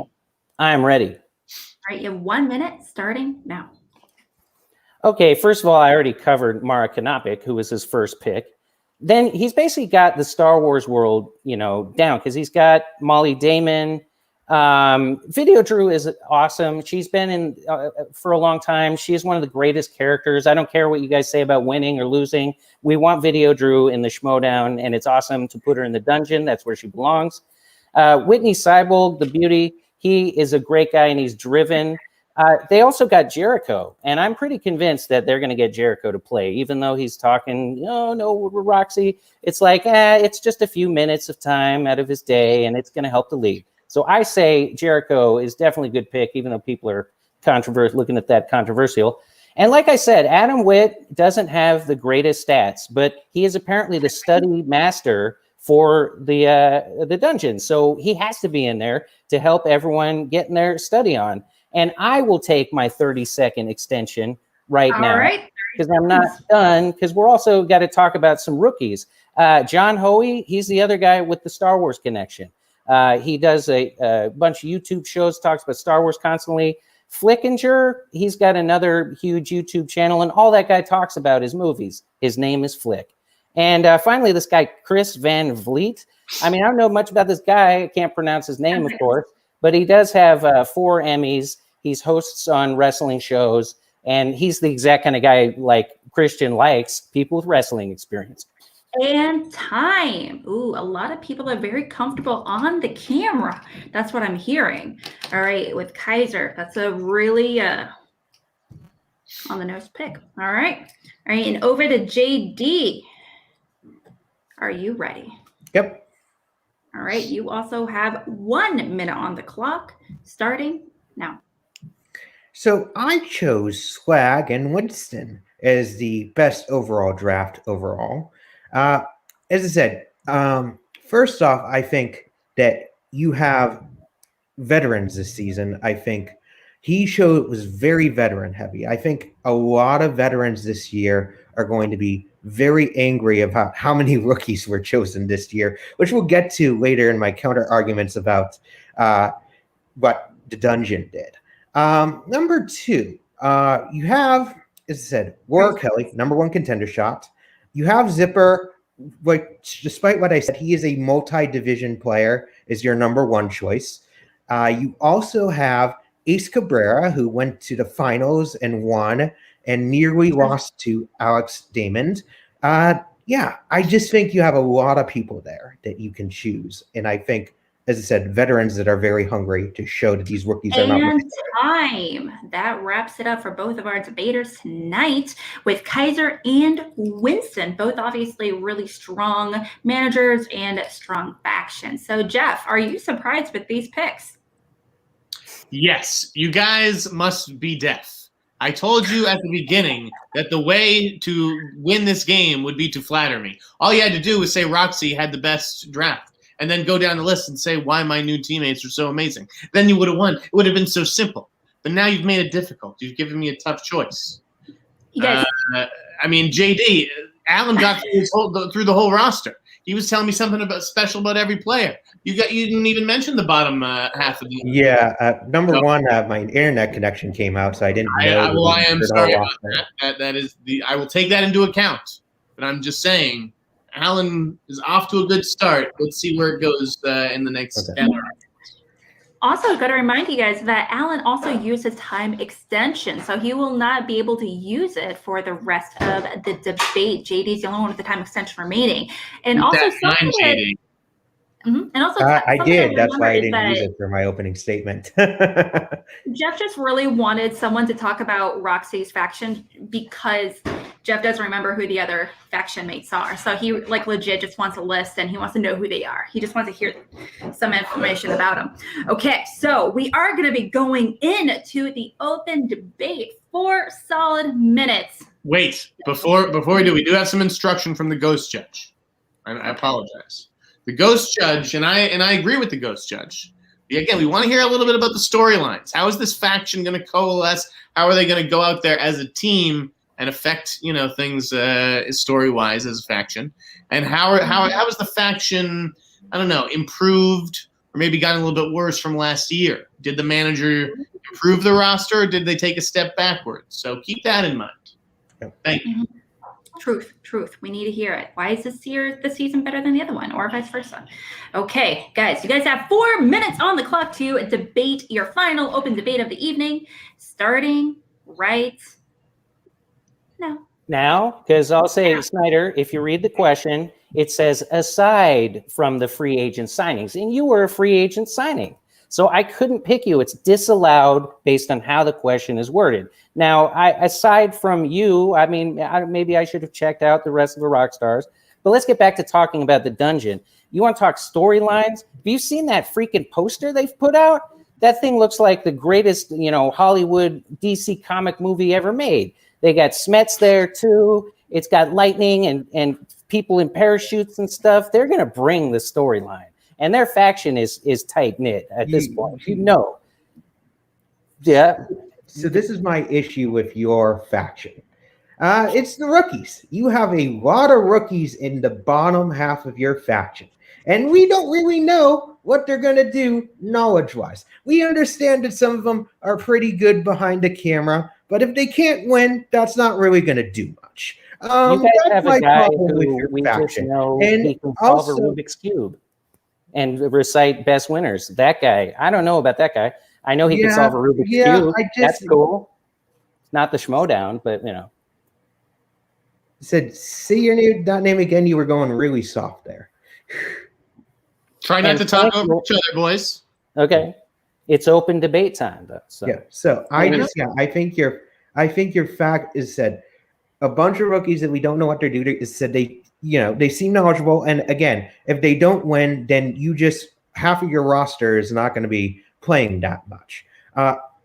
I'm ready. All right, you have 1 minute starting now. Okay, first of all, I already covered Mara Kanopik, who was his first pick. Then he's basically got the Star Wars world, down, because he's got Molly Damon. Video Drew is awesome. She's been in for a long time. She is one of the greatest characters. I don't care what you guys say about winning or losing. We want Video Drew in the Schmoedown, and it's awesome to put her in the dungeon. That's where she belongs. Whitney Seibold, the beauty, he is a great guy, and he's driven. They also got Jericho, and I'm pretty convinced that they're going to get Jericho to play, even though he's talking, no, Roxy. It's like, it's just a few minutes of time out of his day, and it's going to help the league. So I say Jericho is definitely a good pick, even though people are looking at that controversial. And like I said, Adam Witt doesn't have the greatest stats, but he is apparently the study master for the dungeon. So he has to be in there to help everyone get in their study on. And I will take my 30-second extension right now. All right, because I'm not done, because we're also got to talk about some rookies. John Hoey, he's the other guy with the Star Wars connection. He does a bunch of YouTube shows, talks about Star Wars constantly. Flickinger, he's got another huge YouTube channel, and all that guy talks about is movies. His name is Flick. And finally, this guy, Chris Van Vliet. I mean, I don't know much about this guy. I can't pronounce his name, of course, but he does have 4 Emmys. He's hosts on wrestling shows, and he's the exact kind of guy like Christian likes, people with wrestling experience. And time. Ooh, a lot of people are very comfortable on the camera. That's what I'm hearing. All right, with Kaiser, that's a really on the nose pick. All right, and over to JD. Are you ready? Yep. All right, you also have 1 minute on the clock, starting now. So I chose Swag and Winston as the best overall draft overall. As I said, first off, I think that you have veterans this season. I think he showed was very veteran heavy. I think a lot of veterans this year are going to be very angry about how many rookies were chosen this year, which we'll get to later in my counter arguments about what the dungeon did. Number 2, you have, as I said, Warwick Kelly, #1 contender shot. You have Zipper, which despite what I said, he is a multi-division player, is your #1 choice. You also have Ace Cabrera, who went to the finals and won and nearly lost to Alex Damond. Yeah, I just think you have a lot of people there that you can choose. And I think, as I said, veterans that are very hungry to show that these rookies are not. And time. That wraps it up for both of our debaters tonight with Kaiser and Winston, both obviously really strong managers and strong factions. So, Jeff, are you surprised with these picks? Yes, you guys must be deaf. I told you at the beginning that the way to win this game would be to flatter me. All you had to do was say Roxy had the best draft, and then go down the list and say why my new teammates are so amazing. Then you would have won. It would have been so simple. But now you've made it difficult. You've given me a tough choice. You guys, I mean, JD, Alan got through the whole roster. He was telling me something special about every player. You didn't even mention the bottom half of the. Yeah, #1, my internet connection came out, so I didn't know. I am sorry about that. That is I will take that into account. But I'm just saying, Alan is off to a good start. Let's see where it goes in the next. Okay. Also, got to remind you guys that Alan also uses time extension, so he will not be able to use it for the rest of the debate. JD's the only one with the time extension remaining, and also something that, and also I did. That's why I remember is didn't that use it for my opening statement. Jeff just really wanted someone to talk about Roxy's faction because Jeff doesn't remember who the other faction mates are. So he like legit just wants a list and he wants to know who they are. He just wants to hear some information about them. Okay, so we are going to be going into the open debate for solid minutes. Wait, before we do have some instruction from the ghost judge. I apologize. The ghost judge, and I agree with the ghost judge. Again, we want to hear a little bit about the storylines. How is this faction going to coalesce? How are they going to go out there as a team and affect things story-wise as a faction? And how is the faction, I don't know, improved or maybe gotten a little bit worse from last year? Did the manager improve the roster, or did they take a step backwards? So keep that in mind. Thank you. Truth. We need to hear it. Why is this year the season better than the other one, or vice versa? Okay, guys, you guys have 4 minutes on the clock to debate your final open debate of the evening, starting right now. Because I'll say, Sneider, if you read the question, it says aside from the free agent signings, and you were a free agent signing. So I couldn't pick you. It's disallowed based on how the question is worded. Now, aside from you, I mean, maybe I should have checked out the rest of the rock stars. But let's get back to talking about the dungeon. You want to talk storylines? Have you seen that freaking poster they've put out? That thing looks like the greatest, Hollywood DC comic movie ever made. They got Smets there too. It's got lightning and people in parachutes and stuff. They're going to bring the storyline. And their faction is tight-knit at this point. Yeah. So this is my issue with your faction. It's the rookies. You have a lot of rookies in the bottom half of your faction. And we don't really know what they're going to do knowledge-wise. We understand that some of them are pretty good behind the camera, but if they can't win, that's not really going to do much. You guys That's have my a guy problem with who your we just faction. know And he can solve a also- Rubik's Cube and recite best winners. That guy, I don't know about that guy. I know he can solve a Rubik's Cube. That's cool. It's not the Schmoedown, but you know. Said, say your name, that name again. You were going really soft there. Try not to talk over each other, boys. Okay. It's open debate time, though. So. Yeah. So I think your fact is said a bunch of rookies that we don't know what they're doing is said they seem knowledgeable. And again, if they don't win, then half of your roster is not going to be playing that much.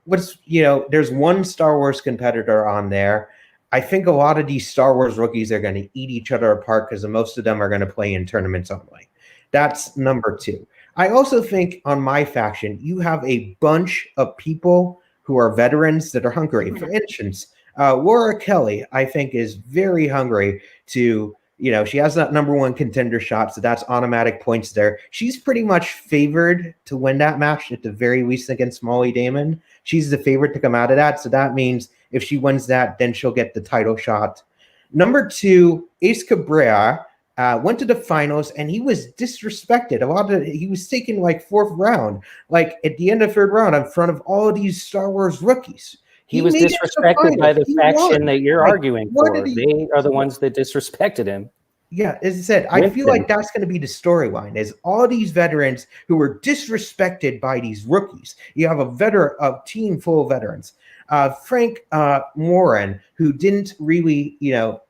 There's one Star Wars competitor on there. I think a lot of these Star Wars rookies are going to eat each other apart because most of them are going to play in tournaments only. That's number 2. I also think on my faction, you have a bunch of people who are veterans that are hungry. For instance, Laura Kelly, I think, is very hungry to, she has that number 1 contender shot, so that's automatic points there. She's pretty much favored to win that match at the very least against Molly Damon. She's the favorite to come out of that, so that means if she wins that, then she'll get the title shot. Number 2, Ace Cabrera went to the finals, and he was disrespected. He was taken like 4th round, like at the end of 3rd round in front of all of these Star Wars rookies. He was disrespected by the faction that you're arguing for. They are the ones that disrespected him. Yeah, as I said, I feel like that's going to be the storyline, is all these veterans who were disrespected by these rookies. You have a team full of veterans. Frank Moran, who didn't really,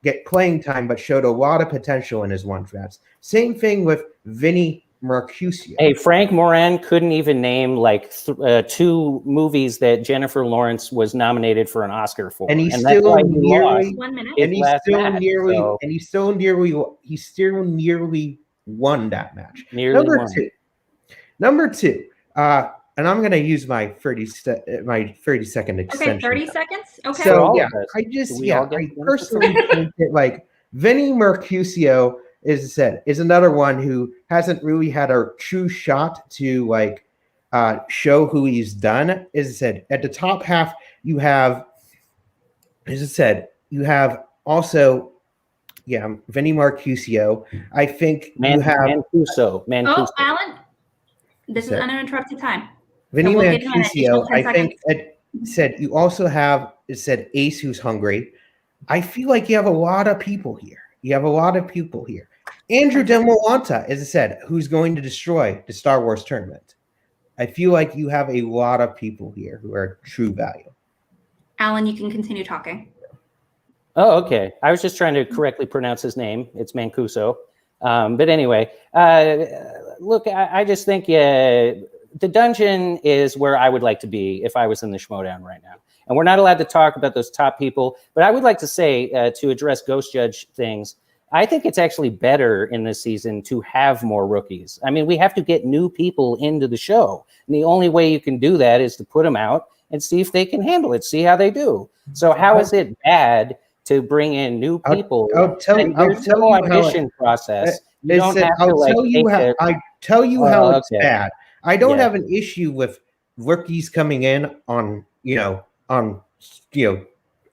get playing time, but showed a lot of potential in his one drafts. Same thing with Vinny Mercutio. Hey, Frank Moran couldn't even name like 2 movies that Jennifer Lawrence was nominated for an Oscar for, and he still nearly won that match. Number two. And I'm going to use my 30 second extension. Okay, 30 seconds? Okay. So, I personally think that, like, Vinny Mercutio, is another one who hasn't really had a true shot to, like, show who he's done. As I said, at the top half, you have, also, Vinny Mercutio. I think you have Mancuso. Oh, Alan, this is uninterrupted time. Vinny Mercutio, I think you also have Ace, who's hungry. I feel like you have a lot of people here. Andrew Demolanta, as I said, who's going to destroy the Star Wars tournament. I feel like you have a lot of people here who are true value. Alan, you can continue talking. Oh, okay. I was just trying to correctly pronounce his name. It's Mancuso. But anyway, look, I just think the dungeon is where I would like to be if I was in the Schmoedown right now. And we're not allowed to talk about those top people. But I would like to say, to address Ghost Judge things, I think it's actually better in this season to have more rookies. I mean, we have to get new people into the show. And the only way you can do that is to put them out and see if they can handle it, see how they do. So how is it bad to bring in new people? I'll tell you audition process. You don't have to I tell you how it's bad. I don't have an issue with rookies coming in on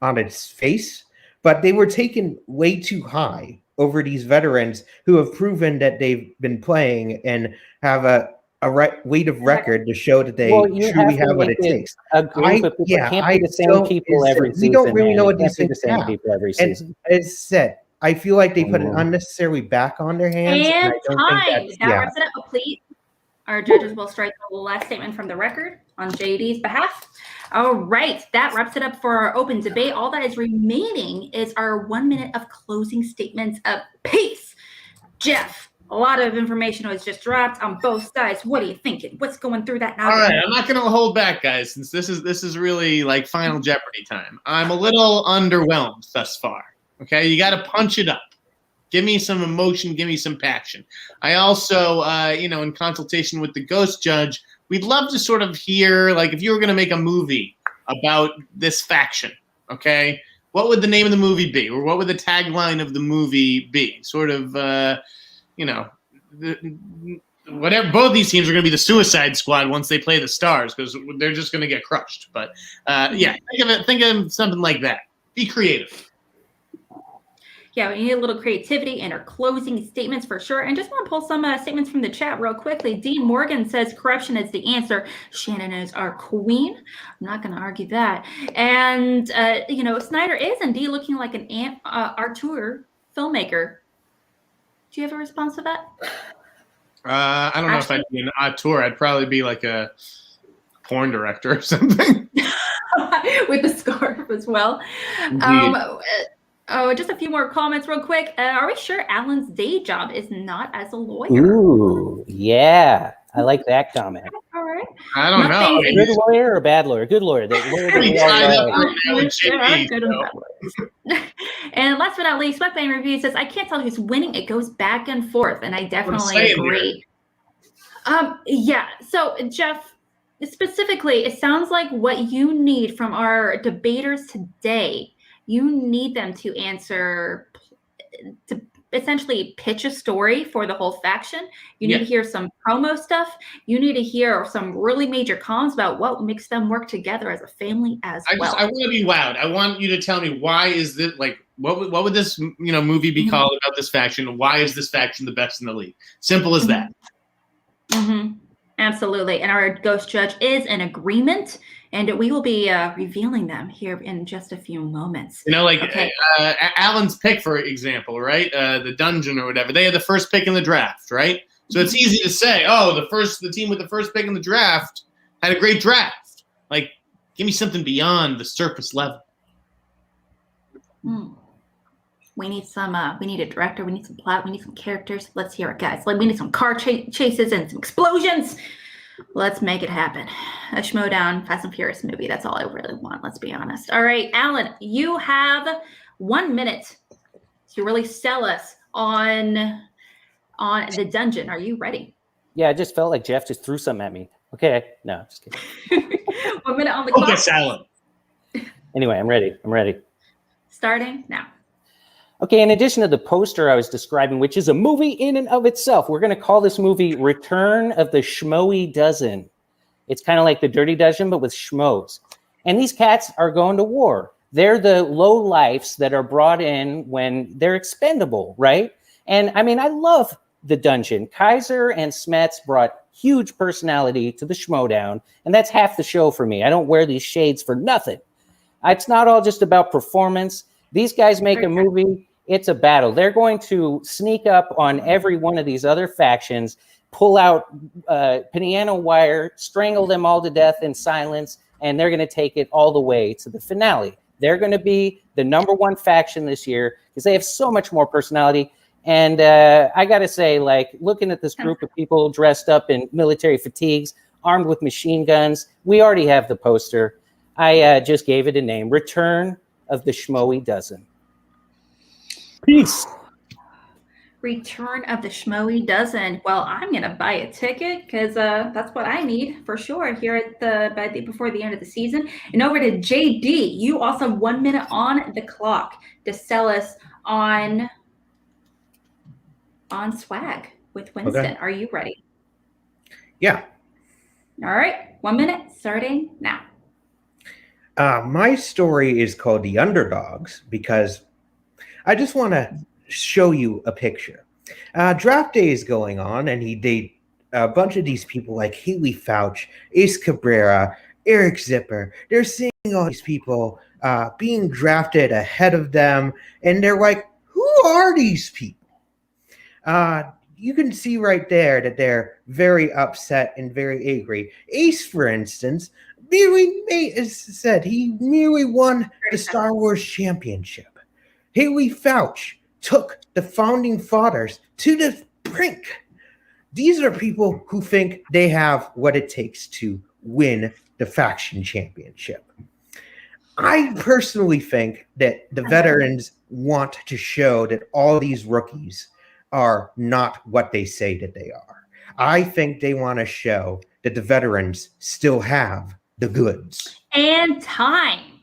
its face, but they were taken way too high over these veterans who have proven that they've been playing and have a weight of record to show that they truly have what it takes. A group of people can't be the same people every season. We don't really know what these things have. And as said, I feel like they put an unnecessary back on their hands. And time. That wraps it up, complete. Our judges will strike the last statement from the record on JD's behalf. All right, that wraps it up for our open debate. All that is remaining is our 1 minute of closing statements of peace. Jeff, a lot of information was just dropped on both sides. What are you thinking? What's going through that now? All right, I'm not going to hold back, guys, since this is really like Final Jeopardy time. I'm a little underwhelmed thus far. Okay, you got to punch it up. Give me some emotion. Give me some passion. I also, in consultation with the Ghost Judge, we'd love to sort of hear, like, if you were going to make a movie about this faction, okay, what would the name of the movie be, or what would the tagline of the movie be? Sort of, whatever. Both these teams are going to be the Suicide Squad once they play the Stars, because they're just going to get crushed. But yeah, think of something like that. Be creative. Yeah, we need a little creativity in our closing statements for sure. And just want to pull some statements from the chat real quickly. Dean Morgan says corruption is the answer. Shannon is our queen. I'm not going to argue that. And, Sneider is indeed looking like an auteur filmmaker. Do you have a response to that? I don't know if I'd be an auteur. I'd probably be like a porn director or something. With the scarf as well. Just a few more comments real quick. Are we sure Alan's day job is not as a lawyer? Ooh, yeah. I like that comment. All right. I don't know. Good lawyer or bad lawyer? Good lawyer. And last but not least, Sweatband Review says, I can't tell who's winning. It goes back and forth. And I definitely agree. Yeah. So, Jeff, specifically, it sounds like what you need from our debaters today, you need them to essentially pitch a story for the whole faction. You need to hear some promo stuff. You need to hear some really major comms about what makes them work together as a family as well. I want to be wowed. I want you to tell me, why is this, like, what would this movie be called about this faction? Why is this faction the best in the league? Simple as that. Absolutely. And our ghost judge is in agreement, and we will be revealing them here in just a few moments. Alan's pick, for example, right? The dungeon or whatever. They had the first pick in the draft, right? So it's easy to say, the team with the first pick in the draft had a great draft. Like, give me something beyond the surface level. We need we need a director, we need some plot, we need some characters. Let's hear it, guys. We need some car chases and some explosions. Let's make it happen. A Schmoedown Fast and Furious movie. That's all I really want, let's be honest. All right, Alan, you have 1 minute to really sell us on the dungeon. Are you ready? Yeah, I just felt like Jeff just threw something at me. Okay, no, just kidding. 1 minute on the clock. Focus, Alan. Anyway, I'm ready. Starting now. Okay, in addition to the poster I was describing, which is a movie in and of itself, we're going to call this movie Return of the Schmoey Dozen. It's kind of like the Dirty Dozen, but with schmoes. And these cats are going to war. They're the lowlifes that are brought in when they're expendable, right? And I mean, I love the dungeon. Kaiser and Smets brought huge personality to the Schmoedown, and that's half the show for me. I don't wear these shades for nothing. It's not all just about performance. These guys make a movie. It's a battle. They're going to sneak up on every one of these other factions, pull out piano wire, strangle them all to death in silence, and they're going to take it all the way to the finale. They're going to be the #1 faction this year because they have so much more personality. And I got to say, like, looking at this group of people dressed up in military fatigues, armed with machine guns, we already have the poster. I just gave it a name, Return of the Schmoey Dozen. Peace. Return of the Schmoey Dozen. Well, I'm gonna buy a ticket because that's what I need for sure here at before the end of the season. And over to JD, you also have 1 minute on the clock to sell us on swag with Winston. Okay. Are you ready? Yeah. All right, 1 minute starting now. My story is called The Underdogs because I just want to show you a picture. Draft day is going on, and a bunch of these people like Haley Fouch, Ace Cabrera, Eric Zipper, they're seeing all these people being drafted ahead of them, and they're like, who are these people? You can see right there that they're very upset and very angry. Ace, for instance, he merely won the Star Wars championship. Haley Fouch took the founding fathers to the brink. These are people who think they have what it takes to win the faction championship. I personally think that the veterans want to show that all these rookies are not what they say that they are. I think they want to show that the veterans still have the goods. And time.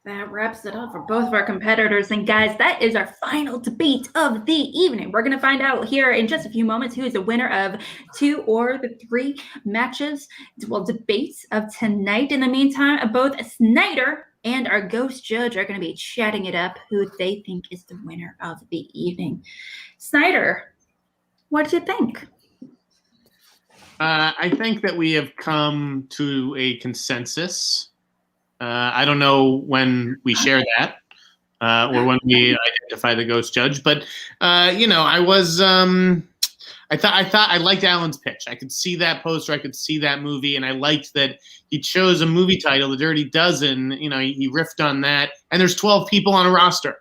That wraps it up for both of our competitors. And guys, that is our final debate of the evening. We're going to find out here in just a few moments who is the winner of 2 or the 3 matches, well, debates of tonight. In the meantime, both Sneider and our ghost judge are going to be chatting it up who they think is the winner of the evening. Sneider, what did you think? I think that we have come to a consensus. I don't know when we share that or when we identify the ghost judge, but I was I thought I liked Alan's pitch. I could see that poster, I could see that movie, and I liked that he chose a movie title, The Dirty Dozen. He riffed on that, and there's 12 people on a roster,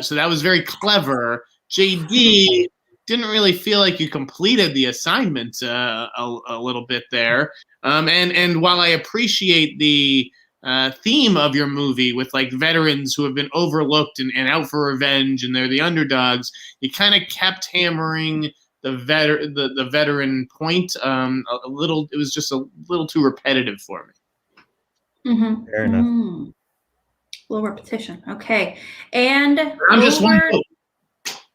so that was very clever. JD didn't really feel like you completed the assignment a little bit there, and while I appreciate the theme of your movie with like veterans who have been overlooked and out for revenge and they're the underdogs, you kind of kept hammering the veteran point a little. It was just a little too repetitive for me. Mm-hmm. Fair enough. A little repetition. Okay. And I'm just one vote.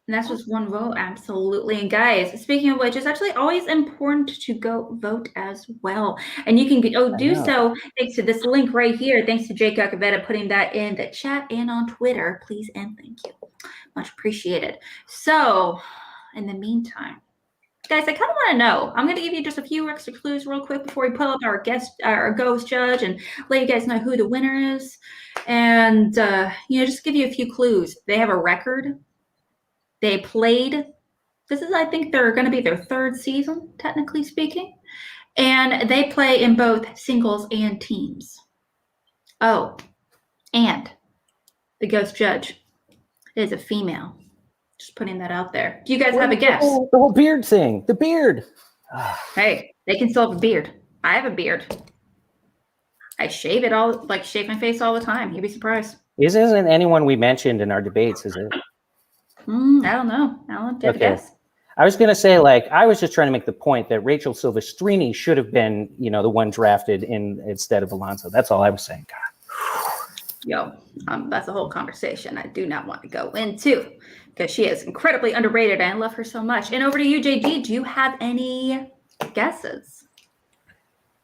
And that's just one vote, absolutely. And guys, speaking of which, it's actually always important to go vote as well. And you can do so thanks to this link right here. Thanks to Jake Gacavetta putting that in the chat and on Twitter. Please and thank you. Much appreciated. So, in the meantime, guys, I kind of want to know. I'm going to give you just a few extra clues real quick before we pull up our ghost judge and let you guys know who the winner is. And, just give you a few clues. They have a record. They played, I think they're going to be their 3rd season, technically speaking. And they play in both singles and teams. Oh, and the ghost judge is a female. Just putting that out there. Do you guys have a guess? The whole beard thing. The beard. Hey, they can still have a beard. I have a beard. I shave it shave my face all the time. You'd be surprised. This isn't anyone we mentioned in our debates, is it? I don't know. Alan, do you have a guess? I was going to say, I was just trying to make the point that Rachel Silvestrini should have been, the one drafted instead of Alonso. That's all I was saying. God. That's a whole conversation I do not want to go into because she is incredibly underrated and I love her so much. And over to you, JD. Do you have any guesses?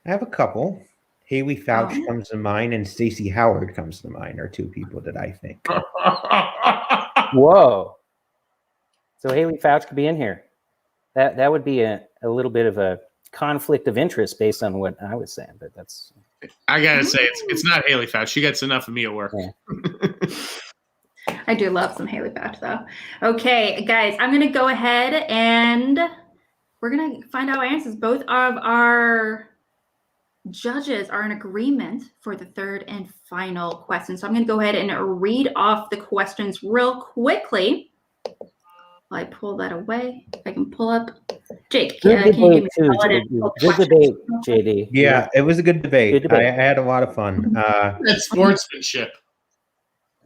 I have a couple. Haley Fouch comes to mind and Stacey Howard comes to mind are 2 people that I think. Whoa. So Haley Fouch could be in here. That would be a little bit of a conflict of interest based on what I was saying, but that's. I gotta say, it's not Haley Fouch. She gets enough of me at work. Yeah. I do love some Haley Fouch, though. Okay, guys, I'm gonna go ahead and we're gonna find out answers. Both of our judges are in agreement for the 3rd and final question. So I'm going to go ahead and read off the questions real quickly. While I pull that away, I can pull up. Jake, can you give me good debate, JD. Yeah, it was a good debate. I had a lot of fun. That's sportsmanship.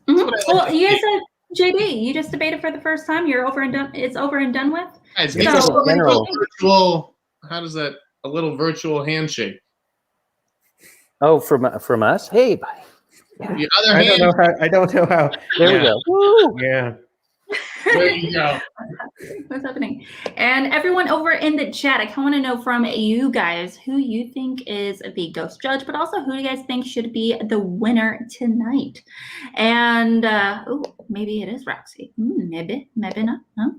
Well, you guys said, JD, you just debated for the first time. You're over and done. It's over and done with. Guys, virtual. How does that? A little virtual handshake. Oh, from us? Hey, buddy. Yeah. The other hand, I don't know how. There we go. Woo! Yeah. There you go. What's happening? And everyone over in the chat, I want to know from you guys who you think is the ghost judge, but also who do you guys think should be the winner tonight? And maybe it is Roxy. Maybe not. Huh?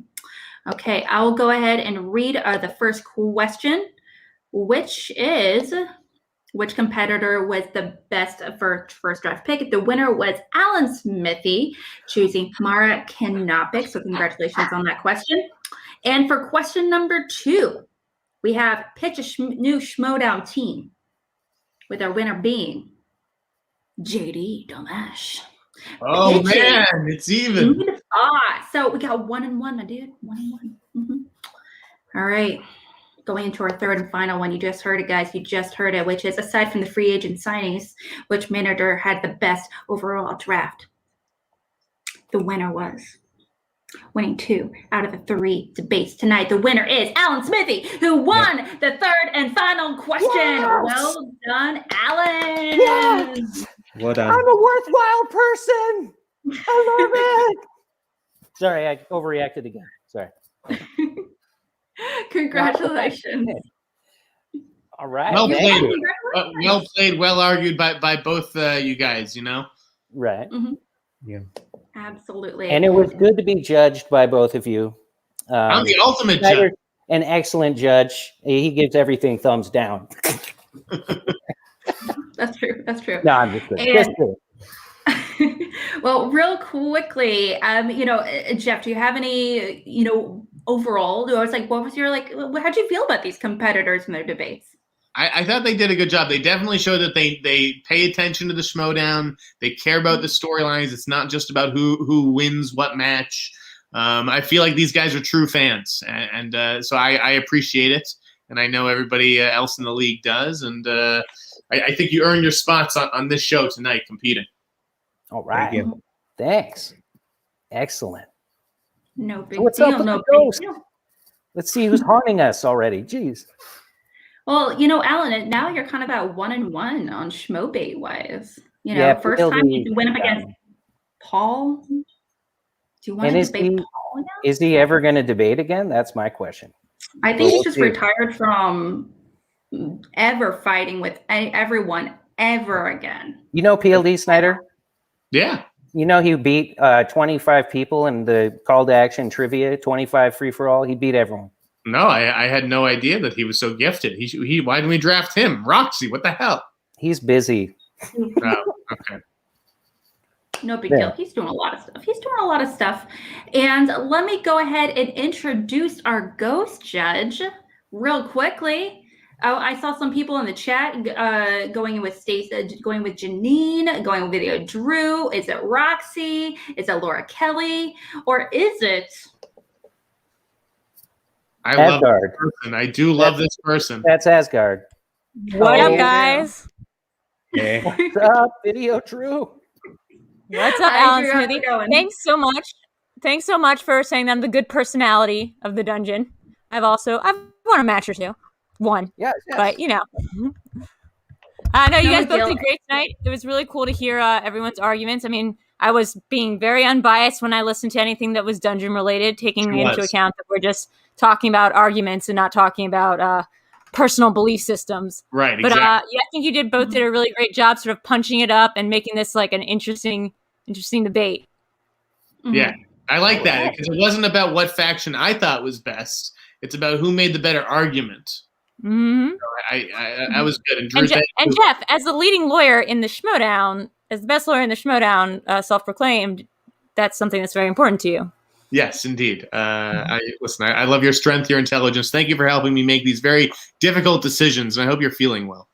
Okay, I will go ahead and read the first question, which is, which competitor was the best for first draft pick? The winner was Alan Smithee, choosing Mara Kanopik. So congratulations on that question. And for question number 2, we have pitch a new Schmoedown team, with our winner being JD Domash. Oh, man, it's even. So we got 1 and 1, my dude. 1 and 1. All right. Going into our 3rd and final one, you just heard it, guys. You just heard it, which is aside from the free agent signings, which manager had the best overall draft? The winner was winning 2 out of the 3 debates tonight. The winner is Alan Smithee, who won the 3rd and final question. Yes! Well done, Alan. Yes! Well done. I'm a worthwhile person. I love it. Sorry, I overreacted again. Sorry. Congratulations. All right. Well thank played. you. Well played. Well argued by both you guys. You know. Right. Yeah. Absolutely. And it was good to be judged by both of you. I'm the ultimate Sneider, judge. an excellent judge. He gives everything thumbs down. That's true. That's true. No, I'm just kidding. And- Just kidding. Well, real quickly, Jeff, do you have any, overall, I was like, what was your, how'd you feel about these competitors and their debates? I thought they did a good job. They definitely showed that they pay attention to the Schmoedown. They care about the storylines. It's not just about who wins what match. I feel like these guys are true fans, and so I appreciate it, and I know everybody else in the league does. And I think you earned your spots on this show tonight competing. All right. Thank you. Thanks. Excellent. No big What's deal. up with No the big ghost? deal. Let's see who's haunting us already. Jeez. Well, Alan, now you're kind of at 1-1 on Schmoebate wise. First Phil, time you went up against Paul. Do you want to debate Paul again? Is he ever going to debate again? That's my question. I think he's just retired from ever fighting with everyone ever again. You know PLD Sneider? Yeah. You know he beat 25 people in the call to action trivia, 25 free for all. He beat everyone. No, I had no idea that he was so gifted. He why didn't we draft him? Roxy, what the hell? He's busy. Oh, okay. No big deal. He's doing a lot of stuff. And let me go ahead and introduce our ghost judge real quickly. Oh, I saw some people in the chat going with Stacey, going with Janine, going with Video Drew. Is it Roxy? Is it Laura Kelly? Or is it? I love Asgard. this person. I do love this person. That's Asgard. What Oh, up, guys? Hey. What's up, Video True? What's up, Hi, Alan Drew. How's it Smithee? going? Thanks so much. Thanks so much for saying I'm the good personality of the dungeon. I've won a match or two. One. Yes. But, you guys big both deal. did great tonight. It was really cool to hear everyone's arguments. I mean, I was being very unbiased when I listened to anything that was dungeon related, taking into account that we're just talking about arguments and not talking about personal belief systems. Right, But exactly. I think you both did a really great job sort of punching it up and making this like an interesting debate. Yeah, I like that because it wasn't about what faction I thought was best. It's about who made the better argument. Mm-hmm. I was good. And, Drew, And Jeff, as the leading lawyer in the Schmoedown, as the best lawyer in the Schmoedown, self-proclaimed, that's something that's very important to you. Yes, indeed. I love your strength, your intelligence. Thank you for helping me make these very difficult decisions, and I hope you're feeling well.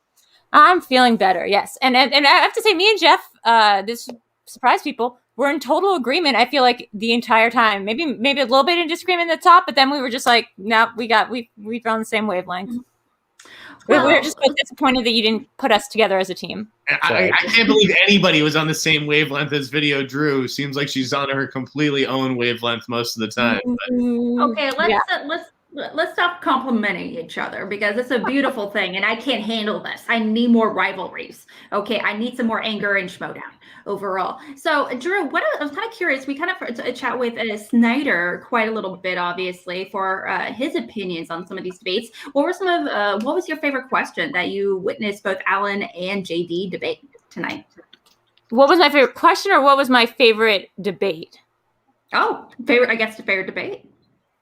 I'm feeling better, yes. And I have to say, me and Jeff, this surprised people, we're in total agreement. I feel like the entire time, maybe a little bit in disagreement at the top, but then we were just like, no, we found the same wavelength. We were just both disappointed that you didn't put us together as a team. I can't believe anybody was on the same wavelength as Video Drew. Seems like she's on her completely own wavelength most of the time. But. Okay, let's stop complimenting each other because it's a beautiful thing, and I can't handle this. I need more rivalries. Okay, I need some more anger in Schmoedown overall. So, Drew, I was kind of curious. We kind of chat with Sneider quite a little bit, obviously, for his opinions on some of these debates. What was your favorite question that you witnessed both Alan and JD debate tonight? What was my favorite question, or what was my favorite debate? Oh, favorite debate.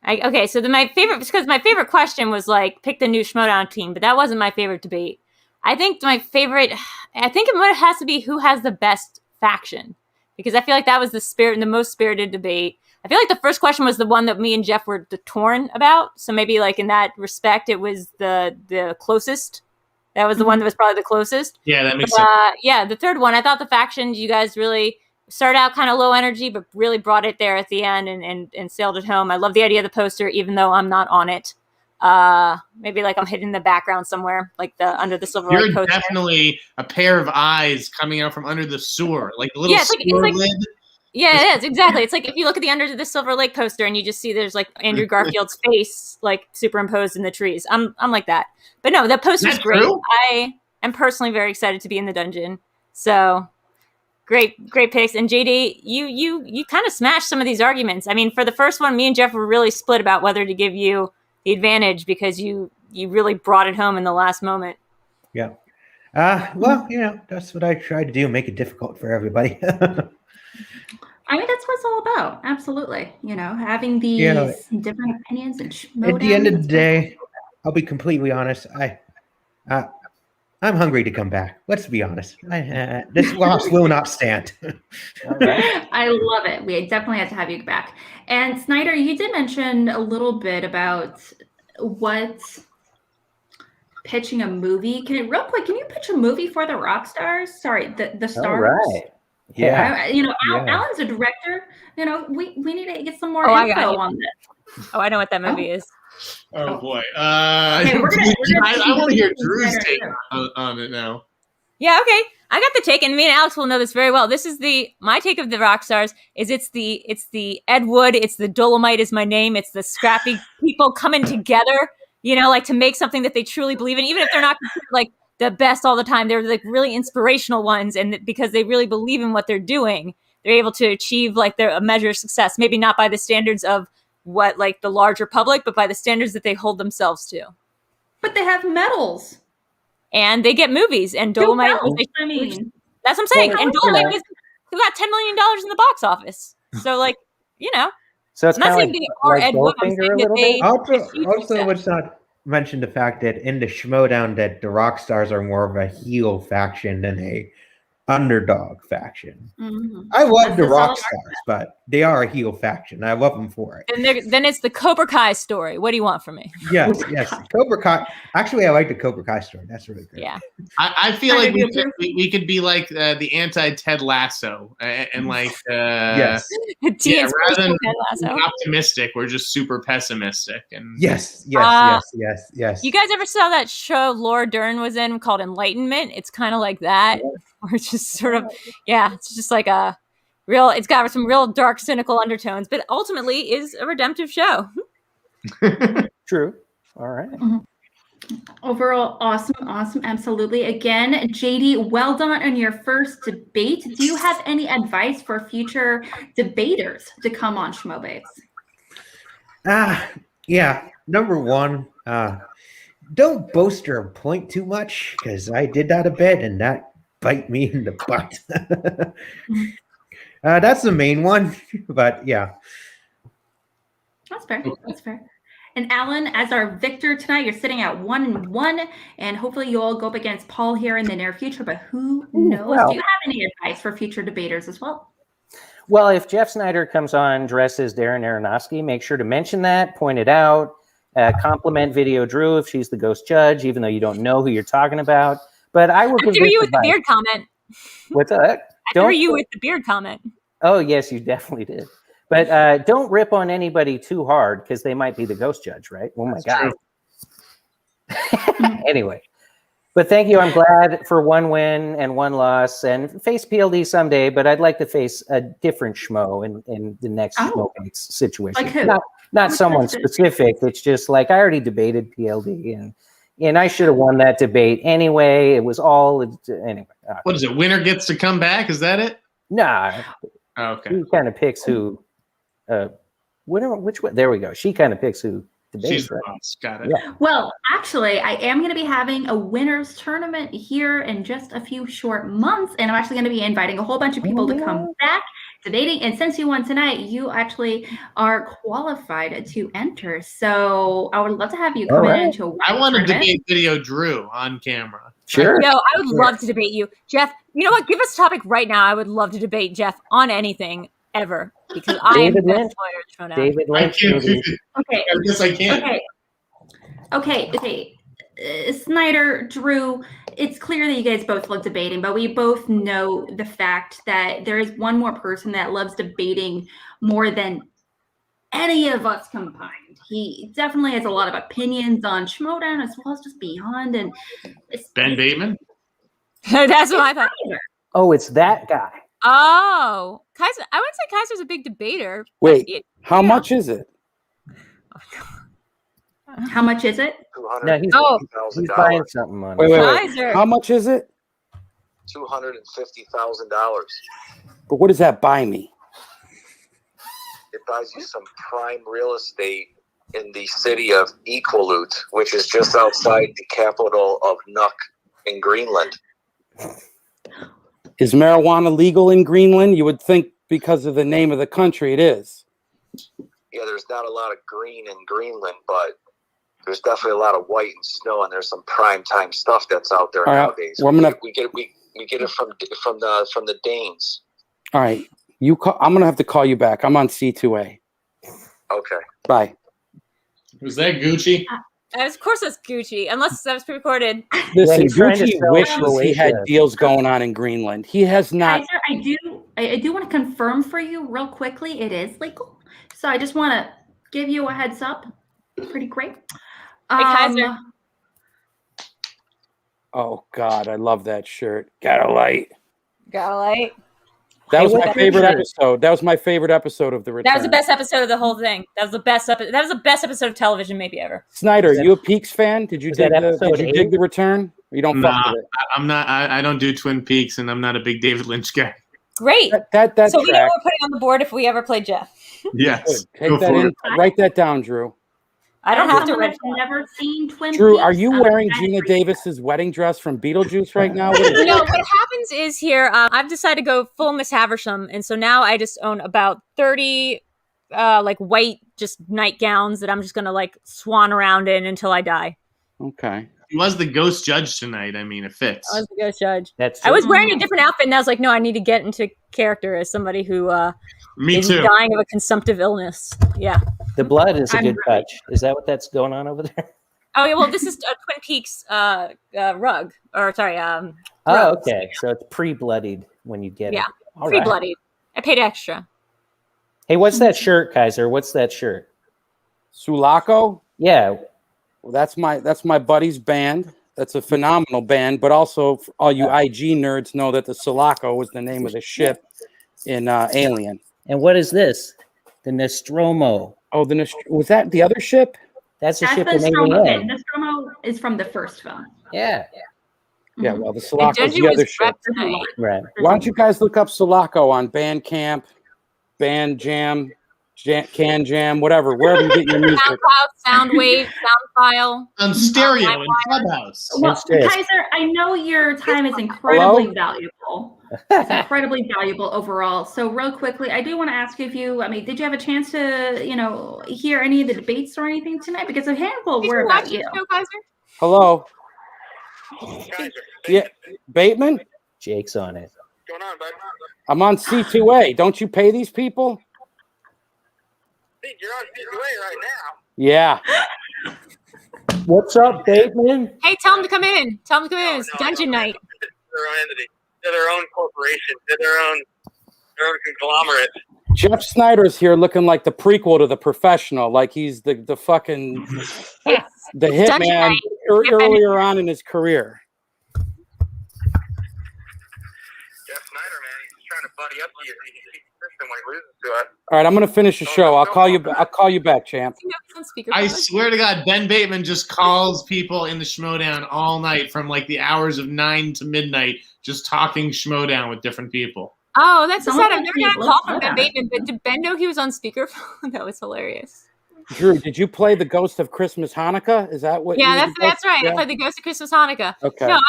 So my favorite question was like pick the new Schmoedown team, but that wasn't my favorite debate. I think it has to be who has the best faction, because I feel like that was the most spirited debate. I feel like the first question was the one that me and Jeff were torn about. So maybe like in that respect, it was the closest. That was the one that was probably the closest. Yeah, that makes sense. Yeah, the third one, I thought the factions, you guys really started out kind of low energy, but really brought it there at the end and sailed it home. I love the idea of the poster, even though I'm not on it. Maybe like I'm hidden in the background somewhere, like under the Silver Lake poster. You're definitely a pair of eyes coming out from under the sewer, like the little sewer lid. Yeah, it is, exactly. It's like if you look at the under the Silver Lake poster and you just see there's like Andrew Garfield's face like superimposed in the trees. I'm like that. But no, that poster's great. True? I am personally very excited to be in the dungeon. So Great picks. And JD, you kind of smashed some of these arguments. I mean, for the first one, me and Jeff were really split about whether to give you the advantage because you really brought it home in the last moment. Yeah. Well, that's what I tried to do, make it difficult for everybody. I mean, that's what it's all about. Absolutely. Having these different opinions and at the end of the day, I'll be completely honest. I'm hungry to come back. Let's be honest. This loss will not stand. Right. I love it. We definitely have to have you back. And Sneider, you did mention a little bit about pitching a movie. Real quick, can you pitch a movie for the rock stars? Sorry, the stars. All right. Yeah. Alan's a director. We need to get some more info on this. Oh, I know what that movie is. Oh boy. Okay, I want to hear Drew's take on it now. Yeah, okay. I got the take, and me and Alex will know this very well. This is my take of the rock stars is it's the Ed Wood, it's the Dolomite is my name, it's the scrappy people coming together, like to make something that they truly believe in, even if they're not considered like the best all the time. They're like really inspirational ones, and because they really believe in what they're doing, they're able to achieve like a measure of success, maybe not by the standards of what like the larger public, but by the standards that they hold themselves to. But they have medals. And they get movies. And Dolomite, that's what I'm saying. And Dolomite we got $10 million in the box office. So like, So it's not kind saying of like Ed Wood, I'm saying that they also let's not mention the fact that in the Schmoedown that the rock stars are more of a heel faction than a underdog faction. Mm-hmm. I love the rock stars, but they are a heel faction. I love them for it. And then it's the Cobra Kai story. What do you want from me? Yes. Cobra Kai. Actually, I like the Cobra Kai story. That's really good. Yeah. I feel like we could be like the anti-Ted Lasso and like yes. Rather than optimistic, we're just super pessimistic. And yes. You guys ever saw that show Laura Dern was in called Enlightenment? It's kind of like that. Or it's just sort of, it's just like it's got some real dark, cynical undertones, but ultimately is a redemptive show. True. All right. Mm-hmm. Overall, awesome. Absolutely. Again, JD, well done on your first debate. Do you have any advice for future debaters to come on Schmoebates? Yeah. Number one, don't boast your point too much, because I did that a bit and that bite me in the butt. That's the main one, but yeah. That's fair. And Alan, as our victor tonight, you're sitting at 1-1, and hopefully you'll all go up against Paul here in the near future, but who knows? Well, do you have any advice for future debaters as well? Well, if Jeff Sneider comes on dressed as Darren Aronofsky, make sure to mention that, point it out, compliment Video Drew if she's the ghost judge, even though you don't know who you're talking about. But I will give you with the beard comment. What's that? I threw you with the beard comment. Oh, yes, you definitely did. But don't rip on anybody too hard, because they might be the ghost judge, right? Oh, my God. Anyway. But thank you. I'm glad for one win and one loss, and face PLD someday, but I'd like to face a different schmo in the next Schmoebates situation. Like who? Not someone specific. It's just like I already debated PLD, and I should have won that debate anyway. It was all anyway. What is it? Winner gets to come back? Is that it? Nah. Oh, okay. She kind of picks who. Which way? There we go. She kind of picks who debates. She's the right? boss. Got it. Yeah. Well, actually, I am going to be having a winners tournament here in just a few short months, and I'm actually going to be inviting a whole bunch of people to come back debating. And since you won tonight, you actually are qualified to enter. So I would love to have you come into a I want to tournament. debate Video Drew on camera. Sure. No, I would love to debate you, Jeff. You know what? Give us a topic right now. I would love to debate Jeff on anything ever, because I am the best lawyer to David Lynch. Okay. I guess I can't. Okay. Sneider, Drew, it's clear that you guys both love debating, but we both know the fact that there is one more person that loves debating more than any of us combined. He definitely has a lot of opinions on Schmoedown as well as just beyond. And Ben Bateman? That's what I thought. Oh, it's that guy. Oh, Kaiser. I wouldn't say Kaiser's a big debater. Wait, how much is it? How much is it? No, he's buying something on it. Wait. Kaiser. How much is it? $250,000. But what does that buy me? It buys you some prime real estate in the city of Iqaluit, which is just outside the capital of Nuuk in Greenland. Is marijuana legal in Greenland? You would think because of the name of the country it is. Yeah, there's not a lot of green in Greenland, but there's definitely a lot of white and snow, and there's some prime time stuff that's out there nowadays. Well, we get it from the Danes. All right, I'm gonna have to call you back. I'm on C2A. Okay. Bye. Was that Gucci? Of course, that's Gucci, unless that was pre-recorded. Listen, he's trying to Gucci sell wishes he had Croatia. deals going on in Greenland. He has not. Kaiser, I do want to confirm for you real quickly. It is legal, so I just want to give you a heads up. Pretty great. Kaiser. Oh God, I love that shirt. Got a light. Got a light. That was what's my your favorite shirt? episode. That was my favorite episode of The Return. That was the best episode of the whole thing. That was the best episode. That was the best episode of television maybe ever. Sneider, you a Peaks fan? Did you was that dig episode The Return? Or you don't fuck Nah, with it? I'm not. I don't do Twin Peaks, and I'm not a big David Lynch guy. Great. That So we know track. we're putting on the board if we ever play Jeff. Yes. Good. Go Take that for in. it. Write that down, Drew. I don't have to Someone read. that's never seen Twin Drew, Peaks. are you wearing I Gina agree. Davis's wedding dress from Beetlejuice right now? What is it? No, what happens is here, I've decided to go full Miss Havisham, and so now I just own about 30 like white just nightgowns that I'm just gonna like swan around in until I die. Okay. He was the ghost judge tonight. I mean, it fits. I was the ghost judge. That's I was wearing a different outfit, and I was like, no, I need to get into character as somebody who Me is too. dying of a consumptive illness. Yeah. the blood is a I'm good ready. touch. Is that what that's going on over there? Oh yeah. Well, this is a Twin Peaks rug, or sorry, Oh, rug. okay. So it's pre-bloodied when you get Yeah. it. All Free right. bloodied. I paid extra. Hey, what's that shirt, Kaiser? What's that shirt? Sulaco? Yeah. Well, that's my buddy's band. That's a phenomenal band, but also all you IG nerds know that the Sulaco was the name of the ship in Alien. And what is this? The Nostromo. Oh, was that the other ship? That's the That's ship the in Nostromo. Alien. Nostromo is from the first film. Yeah. Yeah, well, the And Sulaco's Genji the other was ship. prepped tonight. Right. Why don't you guys look up Sulaco on Bandcamp, Band Jam, Can Jam, whatever, wherever you get your music. SoundCloud, Soundwave, Soundfile. On stereo in Clubhouse. Well, Yes. Kaiser, I know your time is incredibly valuable. It's incredibly valuable overall. So, real quickly, I do want to ask you if did you have a chance to, hear any of the debates or anything tonight? Because a handful Did were you about watch you. the show, Kaiser? Hello, Kaiser, yeah, Bateman. Jake's on it. what's going on, bud? I'm on C2A. Don't you pay these people? Hey, you're on C2A right now. Yeah. What's up, Bateman? Hey, tell them to come in. Tell them to come in. It's dungeon night. They're their own entity. They're their own corporation. They're their own conglomerate. Jeff Sneider's here looking like the prequel to The Professional, like he's the fucking the Dungeon hitman night. earlier on in his career. Jeff Sneider, man, he's just trying to buddy up to you. He keeps system when he loses to us. All right, I'm gonna finish the show. I'll call you back, champ. You know, it's on speaker. I swear to God, Ben Bateman just calls people in the Schmoedown all night from like the hours of 9 to midnight, just talking Schmoedown with different people. Oh, that's so Someone sad. I've never actually got a call from looked Ben at Bateman, but did Ben know he was on speakerphone? That was hilarious. Drew, did you play the Ghost of Christmas Hanukkah? Is that what? Yeah, you that's did? right. Yeah. I played the Ghost of Christmas Hanukkah. Okay. No,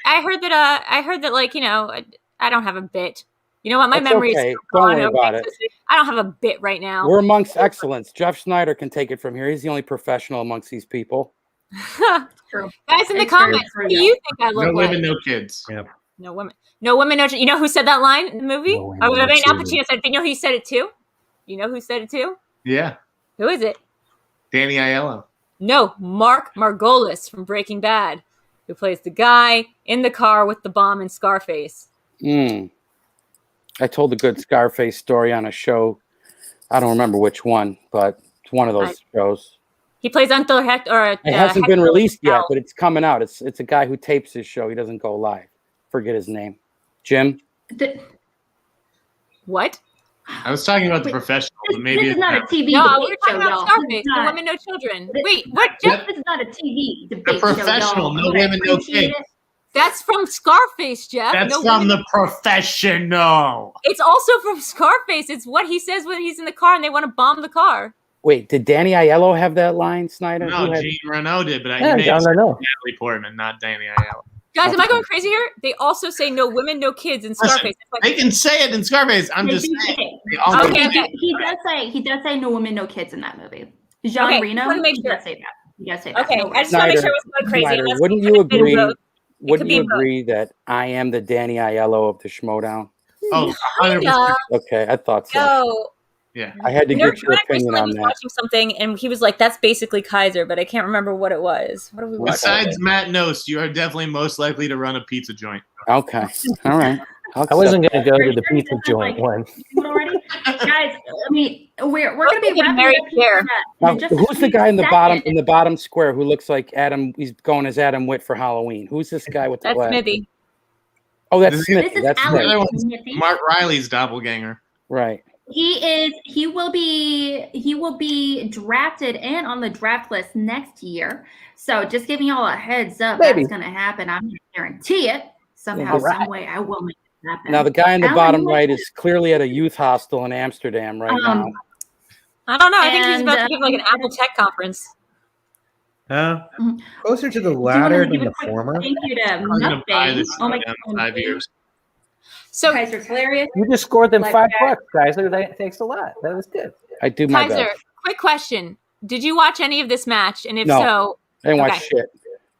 I heard that like I don't have a bit. You know what? My That's memory okay. is Don't gone worry over about it. existence. I don't have a bit right now. We're amongst excellence. Jeff Sneider can take it from here. He's the only professional amongst these people. True. Guys in the It's very comments, true, who do though. you think I No look like? women, no kids. No women. No women, no. You know who said that line in the movie? No women, Oh, no I mean, Al children. Pacino said. You know who said it too? You know who said it too? Yeah. Who is it? Danny Aiello. No, Mark Margolis from Breaking Bad, who plays the guy in the car with the bomb in Scarface. I told a good Scarface story on a show. I don't remember which one, but it's one of those shows. He plays Uncle Hector. It hasn't been Hector released yet, Hell. but it's coming out. It's a guy who tapes his show. He doesn't go live. Forget his name. Jim? What? I was talking about the professional, but maybe This is it's not a not. TV No, debate we were show, talking about y'all. Scarface. This is No not- women, no children. This- Wait, what? Yep. This is not a TV debate The show, professional, y'all. no But I women, no appreciate kids. it. That's from Scarface, Jeff. That's No from women- The Professional. It's also from Scarface. It's what he says when he's in the car and they want to bomb the car. Wait, did Danny Aiello have that line, Sneider? No, Who had- Jean Renault did, but Yeah, I made I don't know. Natalie Portman, not Danny Aiello. Guys, am I going crazy here? They also say no women, no kids in Listen, Scarface. It's like- They can say it in Scarface. I'm just saying. They all Okay, okay. He does say no women, no kids in that movie. Jean Okay, Reno, wanna make he sure. does say that. He does say that. Okay, No I just want to make sure it was going crazy. Sneider, unless wouldn't we you could have been agree? both. Wouldn't be you both. agree that I am the Danny Aiello of the Schmoedown? Oh, 100%. Yeah. Okay, I thought so. No. Yeah. I had to Nerd get your opinion recently on was that. watching something and he was like, "That's basically Kaiser," but I can't remember what it was. What are we watching? Besides Matt Nost, you are definitely most likely to run a pizza joint. Okay, all right. I wasn't going to go to the pizza joint one. already, guys. I mean, we're going to be Getting wrapping married up here. here Now, who's the guy in the bottom square who looks like Adam? He's going as Adam Witt for Halloween. Who's this guy with the That's glasses? Smithee. Oh, that's This Smithee. is That's Alex. The other right. one's Smithee. Mark Riley's doppelganger. Right. He will be drafted and on the draft list next year. So just giving y'all a heads up, Maybe. that's going to happen. I'm going to guarantee it somehow, All right. some way. I will make it happen. Now the guy in the Alan, bottom you right want is clearly at a youth hostel in Amsterdam right now. I don't know. I think he's And, about to give like an Apple Tech conference. Closer to the Do you wanna latter give than a the quick former. Thank you to I'm going to buy Nothing. this Oh my in God. 5 years. So Kaiser's hilarious. You just scored them Like $5, that. Kaiser. Thanks a lot. That was good. I do my Kaiser, best. quick question: did you watch any of this match? And if No. so, I didn't watch okay. shit.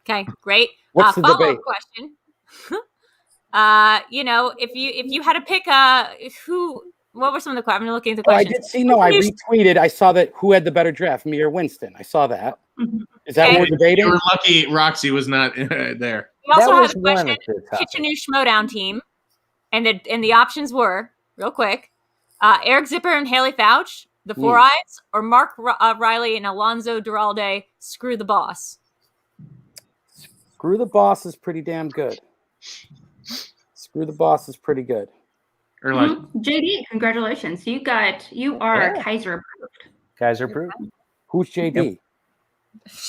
okay, great. What's the follow-up debate? question? If you had to pick who, what were some of the questions? I'm looking at the Oh, I questions. did see. No, I retweeted. I saw that who had the better draft, me or Winston. I saw that. Is that Okay. what we're debating? You were lucky Roxy was not there. We also That had was a one question: of the topics. pitch a new Schmoedown team, and the options were real quick: Eric Zipper and Haley Fouch, the Four Eyes, or Mark Riley and Alonzo Duralde. Screw the boss. Screw the boss is pretty damn good. Screw the boss is pretty good. Or like, JD, congratulations. You are Yeah. Kaiser approved. Guys are approved. Who's JD?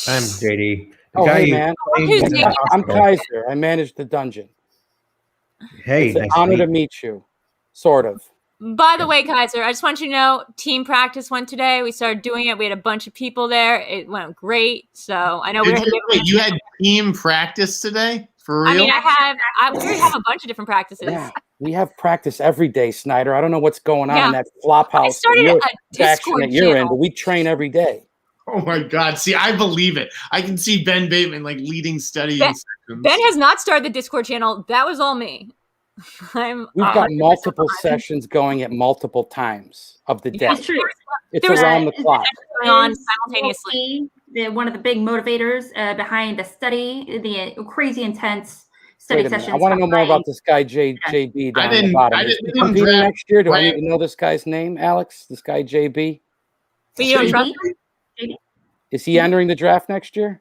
I'm JD. The Oh, guy hey, you man. claimed Who's in the JD? I'm hospital. Kaiser. I manage the dungeon. Hey, It's an nice honor to to meet meet you. Sort of. By the way, Kaiser, I just want you to know, team practice went today. We started doing it. We had a bunch of people there. It went great. So I know wait, you had team practice today? For real? I mean, we already have a bunch of different practices. Yeah. We have practice every day, Sneider. I don't know what's going on Yeah. in that flop I house started a faction Discord that you're in, channel. but we train every day. Oh my God. See, I believe it. I can see Ben Bateman like leading studying Ben- sessions. Ben has not started the Discord channel. That was all me. We've got multiple sessions going at multiple times of the day. It's true. It's There's around the clock. going on Is simultaneously. one of the big motivators behind the study, the crazy intense study Wait a minute. sessions. I want to know more behind- about this guy, JB, down the didn't- bottom. I Is didn't- he didn't competing draft next year? Do I Brand- need to know this guy's name, Alex? This guy, JB? But you don't trust JD? him? Is he entering the draft next year?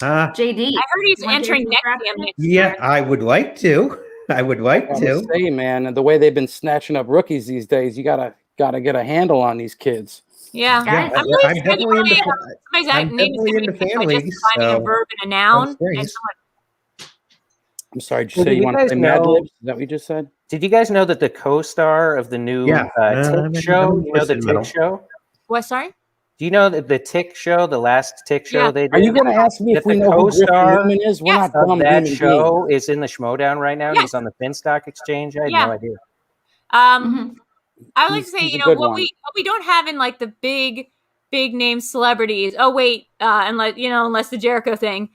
JD. I heard he's You want entering JD next draft year. pick? Yeah, I would like to. I would like I'm to. saying, man, and the way they've been snatching up rookies these days, you gotta get a handle on these kids. Yeah. Guys, I'm really I'm excited. definitely into. Somebody's I'm name is definitely going to into be picked by families, just finding a so verb and a noun. that's nice. And someone, I'm sorry, did you Well, say did you you want to guys play Mad know- Libs? Is that what you just said? Did you guys know that the co-star of the new Yeah. I'm Tick show? in You know the the middle. Tick show? what? Sorry. Do you know that the Tick show, the last Tick show Yeah. they did? Are you going to ask me if That we the know who Griffin co-star Newman is? We're Yes. not dumb of that human show beings. is in the Schmoedown right now? Yes. He's on the FinStock exchange. I had Yeah. no idea. Mhm. I would like to He's- say, he's a you know, good what one. we don't have in like the big name celebrities. Oh wait, unless the Jericho thing,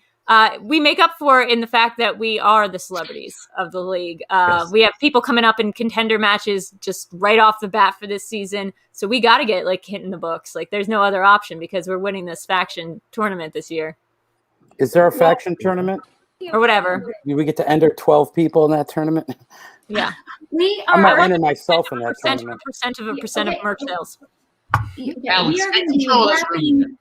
we make up for it in the fact that we are the celebrities of the league. Yes. We have people coming up in contender matches just right off the bat for this season, so we got to get like hit in the books. Like, there's no other option because we're winning this faction tournament this year Is there a faction tournament? or whatever. Do we get to enter 12 people in that tournament? Yeah, We I might are. enter myself in that percent tournament. of merch sales. We Alex, are take going to be control of this wrapping.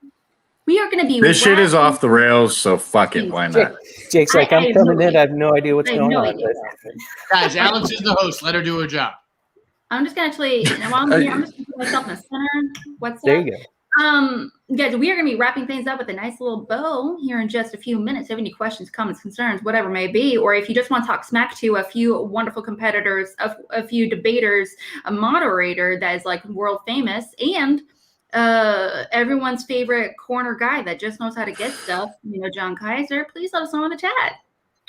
We are going to be. This shit is wrapping- off the rails, so fuck it. Why not? Jake's like, I I'm have no coming in. idea. I have no idea what's I have going no on. idea. Guys, Alex is the host. Let her do her job. I'm just going to actually. While I'm here, I'm just going to put myself in the center. What's There up? you go. Guys, we are going to be wrapping things up with a nice little bow here in just a few minutes. If you have any questions, comments, concerns, whatever it may be, or if you just want to talk smack to a few wonderful competitors, a few debaters, a moderator that is like world famous, and everyone's favorite corner guy that just knows how to get stuff, John Kaiser, please let us know in the chat.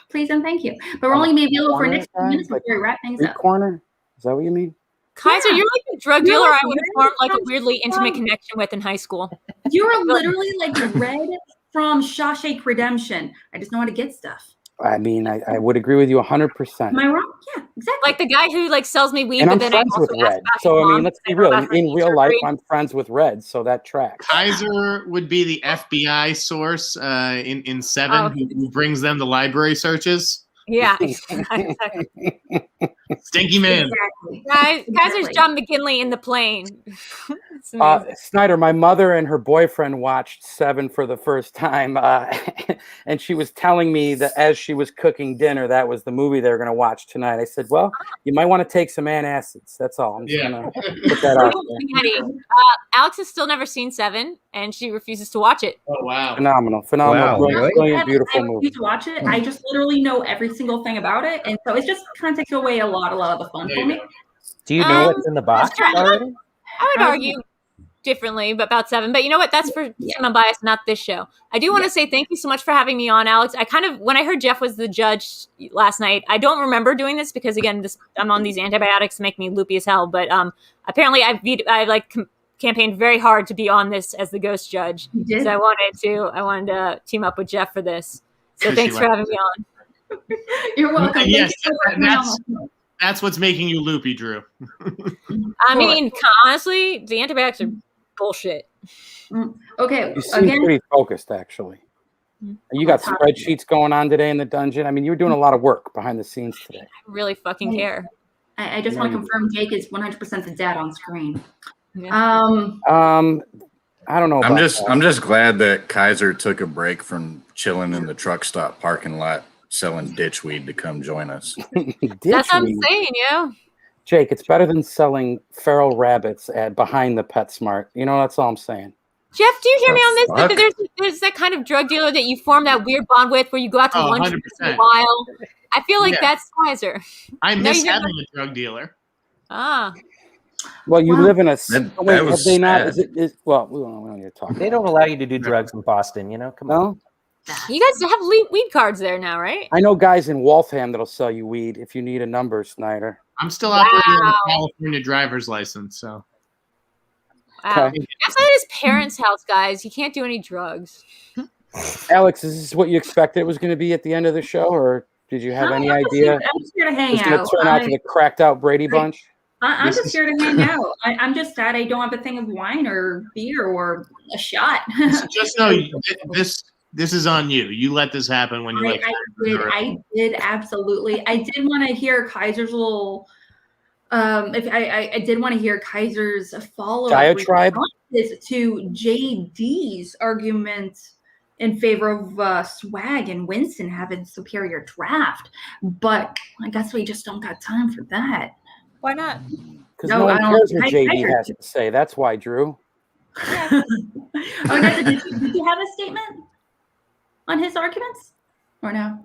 Please and thank you. But we're only maybe available for next few minutes before we wrap things up. Corner? Is that what you mean? Kaiser, Yeah. you're like a drug dealer I would have formed like a weirdly intimate connection with in high school. You're literally like Red from Shawshank Redemption. I just know how to get stuff. I mean, I would agree with you 100%. Am I wrong? Yeah, exactly. Like the guy who like sells me weed, And but I'm then friends I with also ask Red. about So, his I mean, mom let's be because I real. know about In her real life, surgery. I'm friends with Red, so that tracks. Kaiser would be the FBI source in Seven who brings them the library searches. Yeah, exactly. Stinky man. Exactly. Kaiser's Exactly. John McGinley in the plane. It's amazing. Sneider, my mother and her boyfriend watched Seven for the first time, and she was telling me that as she was cooking dinner, that was the movie they were going to watch tonight. I said, well, you might want to take some antacids. That's all. I'm just going to put that out there. Alex has still never seen Seven, and she refuses to watch it. Oh wow! Phenomenal, Wow, brilliant, really? brilliant, beautiful I movie. refuse to watch it. I just literally know every single thing about it, and so it just kind of takes away a lot of the fun for me. Do you know what's in the box true. already? I would argue differently about Seven, but you know what? That's for Cinema Bias, not this show. I do want to say thank you so much for having me on, Alex. I kind of, when I heard Jeff was the judge last night, I don't remember doing this because again, I'm on these antibiotics to make me loopy as hell. But apparently, I campaigned very hard to be on this as the ghost judge. You did? So I wanted to team up with Jeff for this. So thanks for having me on. You're welcome. Yes, Thank you so much. that's what's making you loopy, Drew. I mean, honestly, the antibiotics are bullshit. Okay, You seem pretty focused, actually. You got spreadsheets going on today in the dungeon. I mean, you were doing a lot of work behind the scenes today. I really fucking care. I just want to confirm Jake is 100% the dad on screen. Yeah. I don't know. I'm just glad that Kaiser took a break from chilling in the truck stop parking lot selling ditchweed to come join us. That's what I'm saying, yeah. Jake, it's better than selling feral rabbits behind the PetSmart. That's all I'm saying. Jeff, do you hear me on this? Fuck. There's that kind of drug dealer that you form that weird bond with where you go out to lunch once in a 100%. while. I feel like that's Kaiser. I miss you having a drug dealer. Ah. Well, you live in a. That was have they not? sad. Well, we don't need to talk. They don't allow you to do drugs in Boston, Come on. No, You guys have weed cards there now, right? I know guys in Waltham that'll sell you weed if you need a number, Snyder. I'm still operating on a California driver's license, so. Wow. Okay. That's at his parents' house, guys. He can't do any drugs. Alex, is this what you expected it was going to be at the end of the show, or did you have any idea? I'm just here to hang It's going out. to turn out to the cracked out Brady Bunch. I'm just here to hang out. I'm just sad I don't have a thing of wine or beer or a shot. Just know this is on you. You let this happen when you like. I did absolutely. I did want to hear Kaiser's little. If I did want to hear Kaiser's follow-up Diatribe to JD's argument in favor of Swag and Winston having superior draft, but I guess we just don't got time for that. Why not? Because no one cares what JD has to say. That's why, Drew. Did you have a statement on his arguments or no?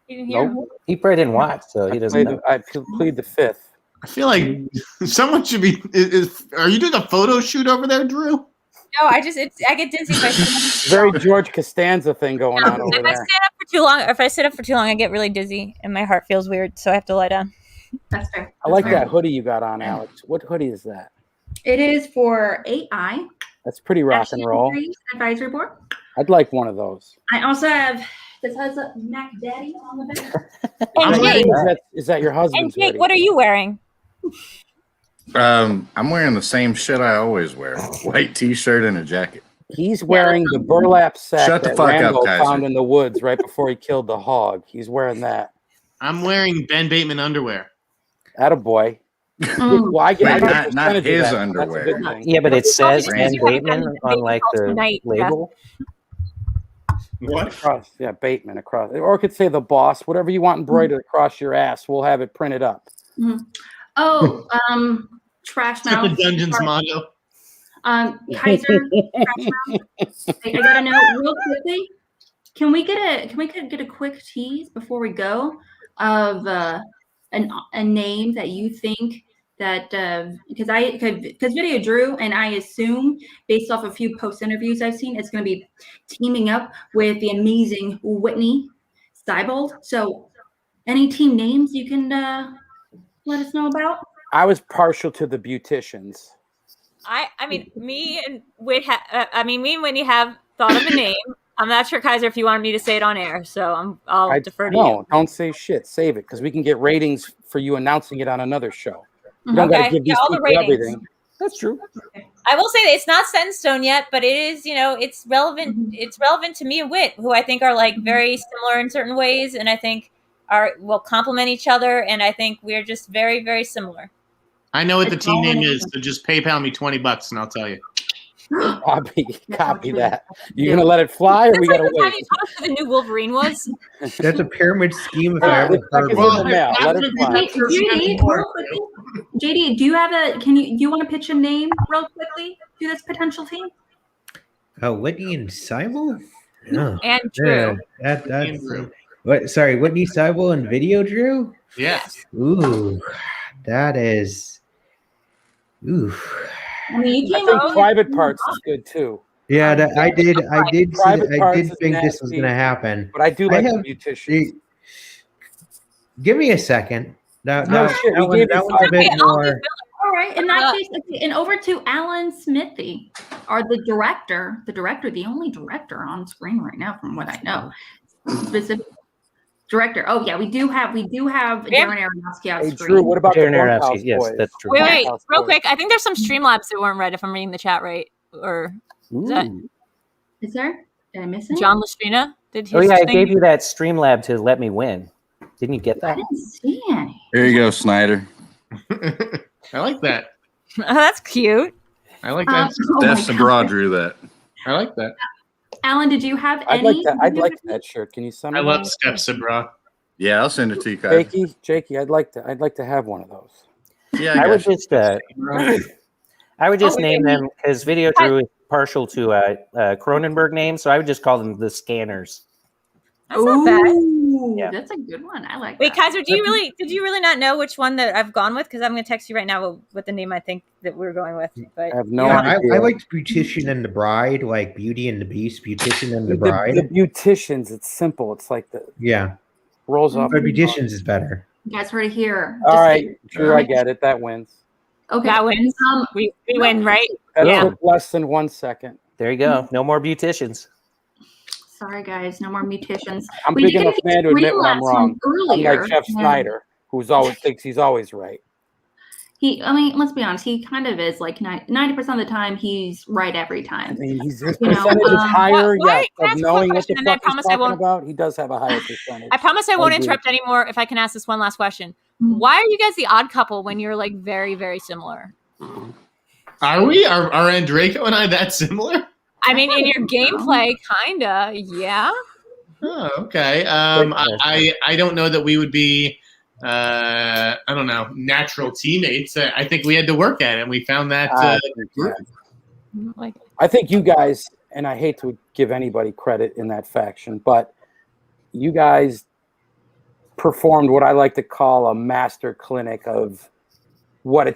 You didn't hear? Nope. He probably didn't watch, so he doesn't know. I plead the fifth. I feel like someone should be. Are you doing a photo shoot over there, Drew? No, I get dizzy if I sit Very George Costanza thing going on over If I there. stand up for too long, or if I sit up for too long, I get really dizzy and my heart feels weird, so I have to lie down. That's fair. I like that hoodie you got on, Alex. What hoodie is that? It is for AI. That's pretty rock and roll. Advisory board. I'd like one of those. I also have this has a Mac Daddy on the back. And Jake, Is that your husband's hoodie? what are you wearing? I'm wearing the same shit I always wear: white T-shirt and a jacket. He's wearing the burlap sack Shut the that fuck up, Randall Kaiser. found in the woods right before he killed the hog. He's wearing that. I'm wearing Ben Bateman underwear. Attaboy. Well, I get Not his underwear. That's a good thing. Yeah, but it says Because Ben you haven't Bateman gotten on like the tonight, label. What? Across, yeah, Bateman across, or it could say the boss, whatever you want embroidered across your ass. We'll have it printed up. Oh, trash That's the mouth. Dungeons motto. Kaiser, I gotta know real quickly. Can we get a quick tease before we go of a name that you think that because Video Drew and I assume based off a few post interviews I've seen it's going to be teaming up with the amazing Whitney Seibold. So any team names you can let us know about? I was partial to the Beauticians. I mean, me and Whitney have thought of a name. I'm not sure, Kaiser, if you wanted me to say it on air, so I'll defer to you. No, don't say shit. Save it, because we can get ratings for you announcing it on another show. You don't got to give these people everything. That's true. I will say that it's not set in stone yet, but it is, it's relevant. Mm-hmm. It's relevant to me and Whit, who I think are like very similar in certain ways, and I think will complement each other, and I think we're just very, very similar. I know what the team name is, so just PayPal me $20 and I'll tell you. Copy that. You gonna let it fly, or we gotta wait? Have you told us who the new Wolverine was? That's a pyramid scheme. If I ever heard one. Let it fly. JD, do you have do you want to pitch a name real quickly to this potential team? Whitney and Seibold? Oh. And Drew. Yeah, that's what? Sorry, Whitney Seibold and Video Drew? Yes. Ooh, that is. Ooh. I mean, I think Private Parts is good too. Yeah, I did think this was going to happen. But I do like the Beauticians. Give me a second. No shit. We gave you a bit more. All right. In that case, and over to Alan Smithee, the only director on screen right now, from what I know. Specific director. Oh yeah, we do have Darren Aronofsky on screen. Drew, what about Darren Aronofsky? Yes, that's true. Wait, real quick. I think there's some Streamlabs that weren't read. If I'm reading the chat right, or is there? Did I miss it? John Lustrina did his. Oh yeah, I gave you that Streamlab to let me win. Didn't you get that? I didn't see any. Here you go, Sneider. I like that. Oh, that's cute. I like that. Steph Sabra drew that. I like that. Alan, did you have any? I'd like that shirt. Can you send me? I love Steph Sabra. Yeah, I'll send it to you, guys. Jakey, I'd like to have one of those. Yeah, I would just name them because Video Drew is partial to Cronenberg name, so I would just call them the Scanners. That's not bad. Yeah. That's a good one. I like. Wait, that. Kaiser, did you really not know which one that I've gone with? Because I'm going to text you right now with the name I think that we're going with. But I have no idea. I liked Beautician and the Bride, like Beauty and the Beast, Beautician and the Bride. The Beauticians, it's simple. It's like rolls off. But Beauticians is better. You guys heard it here. All right, Drew, I get it. That wins. Okay, that wins. We win, right? That took less than 1 second. There you go. No more Beauticians. Sorry, guys. No more mutations. I'm big enough man to admit when I'm wrong. Unlike Jeff Sneider, who's always thinks he's always right. Let's be honest. He kind of is like 90% of the time. He's right every time. I mean, his percentage is higher. Yes, of knowing what the fuck he's talking about. He does have a higher percentage. I promise I won't interrupt anymore. If I can ask this one last question, why are you guys the odd couple when you're like very, very similar? Are we? Are Andrejko and I that similar? I mean, in your gameplay, kinda, yeah. Oh, okay. I don't know that we would be, I don't know, natural teammates. I think we had to work at it, and we found that. I think you guys, and I hate to give anybody credit in that faction, but you guys performed what I like to call a master clinic of what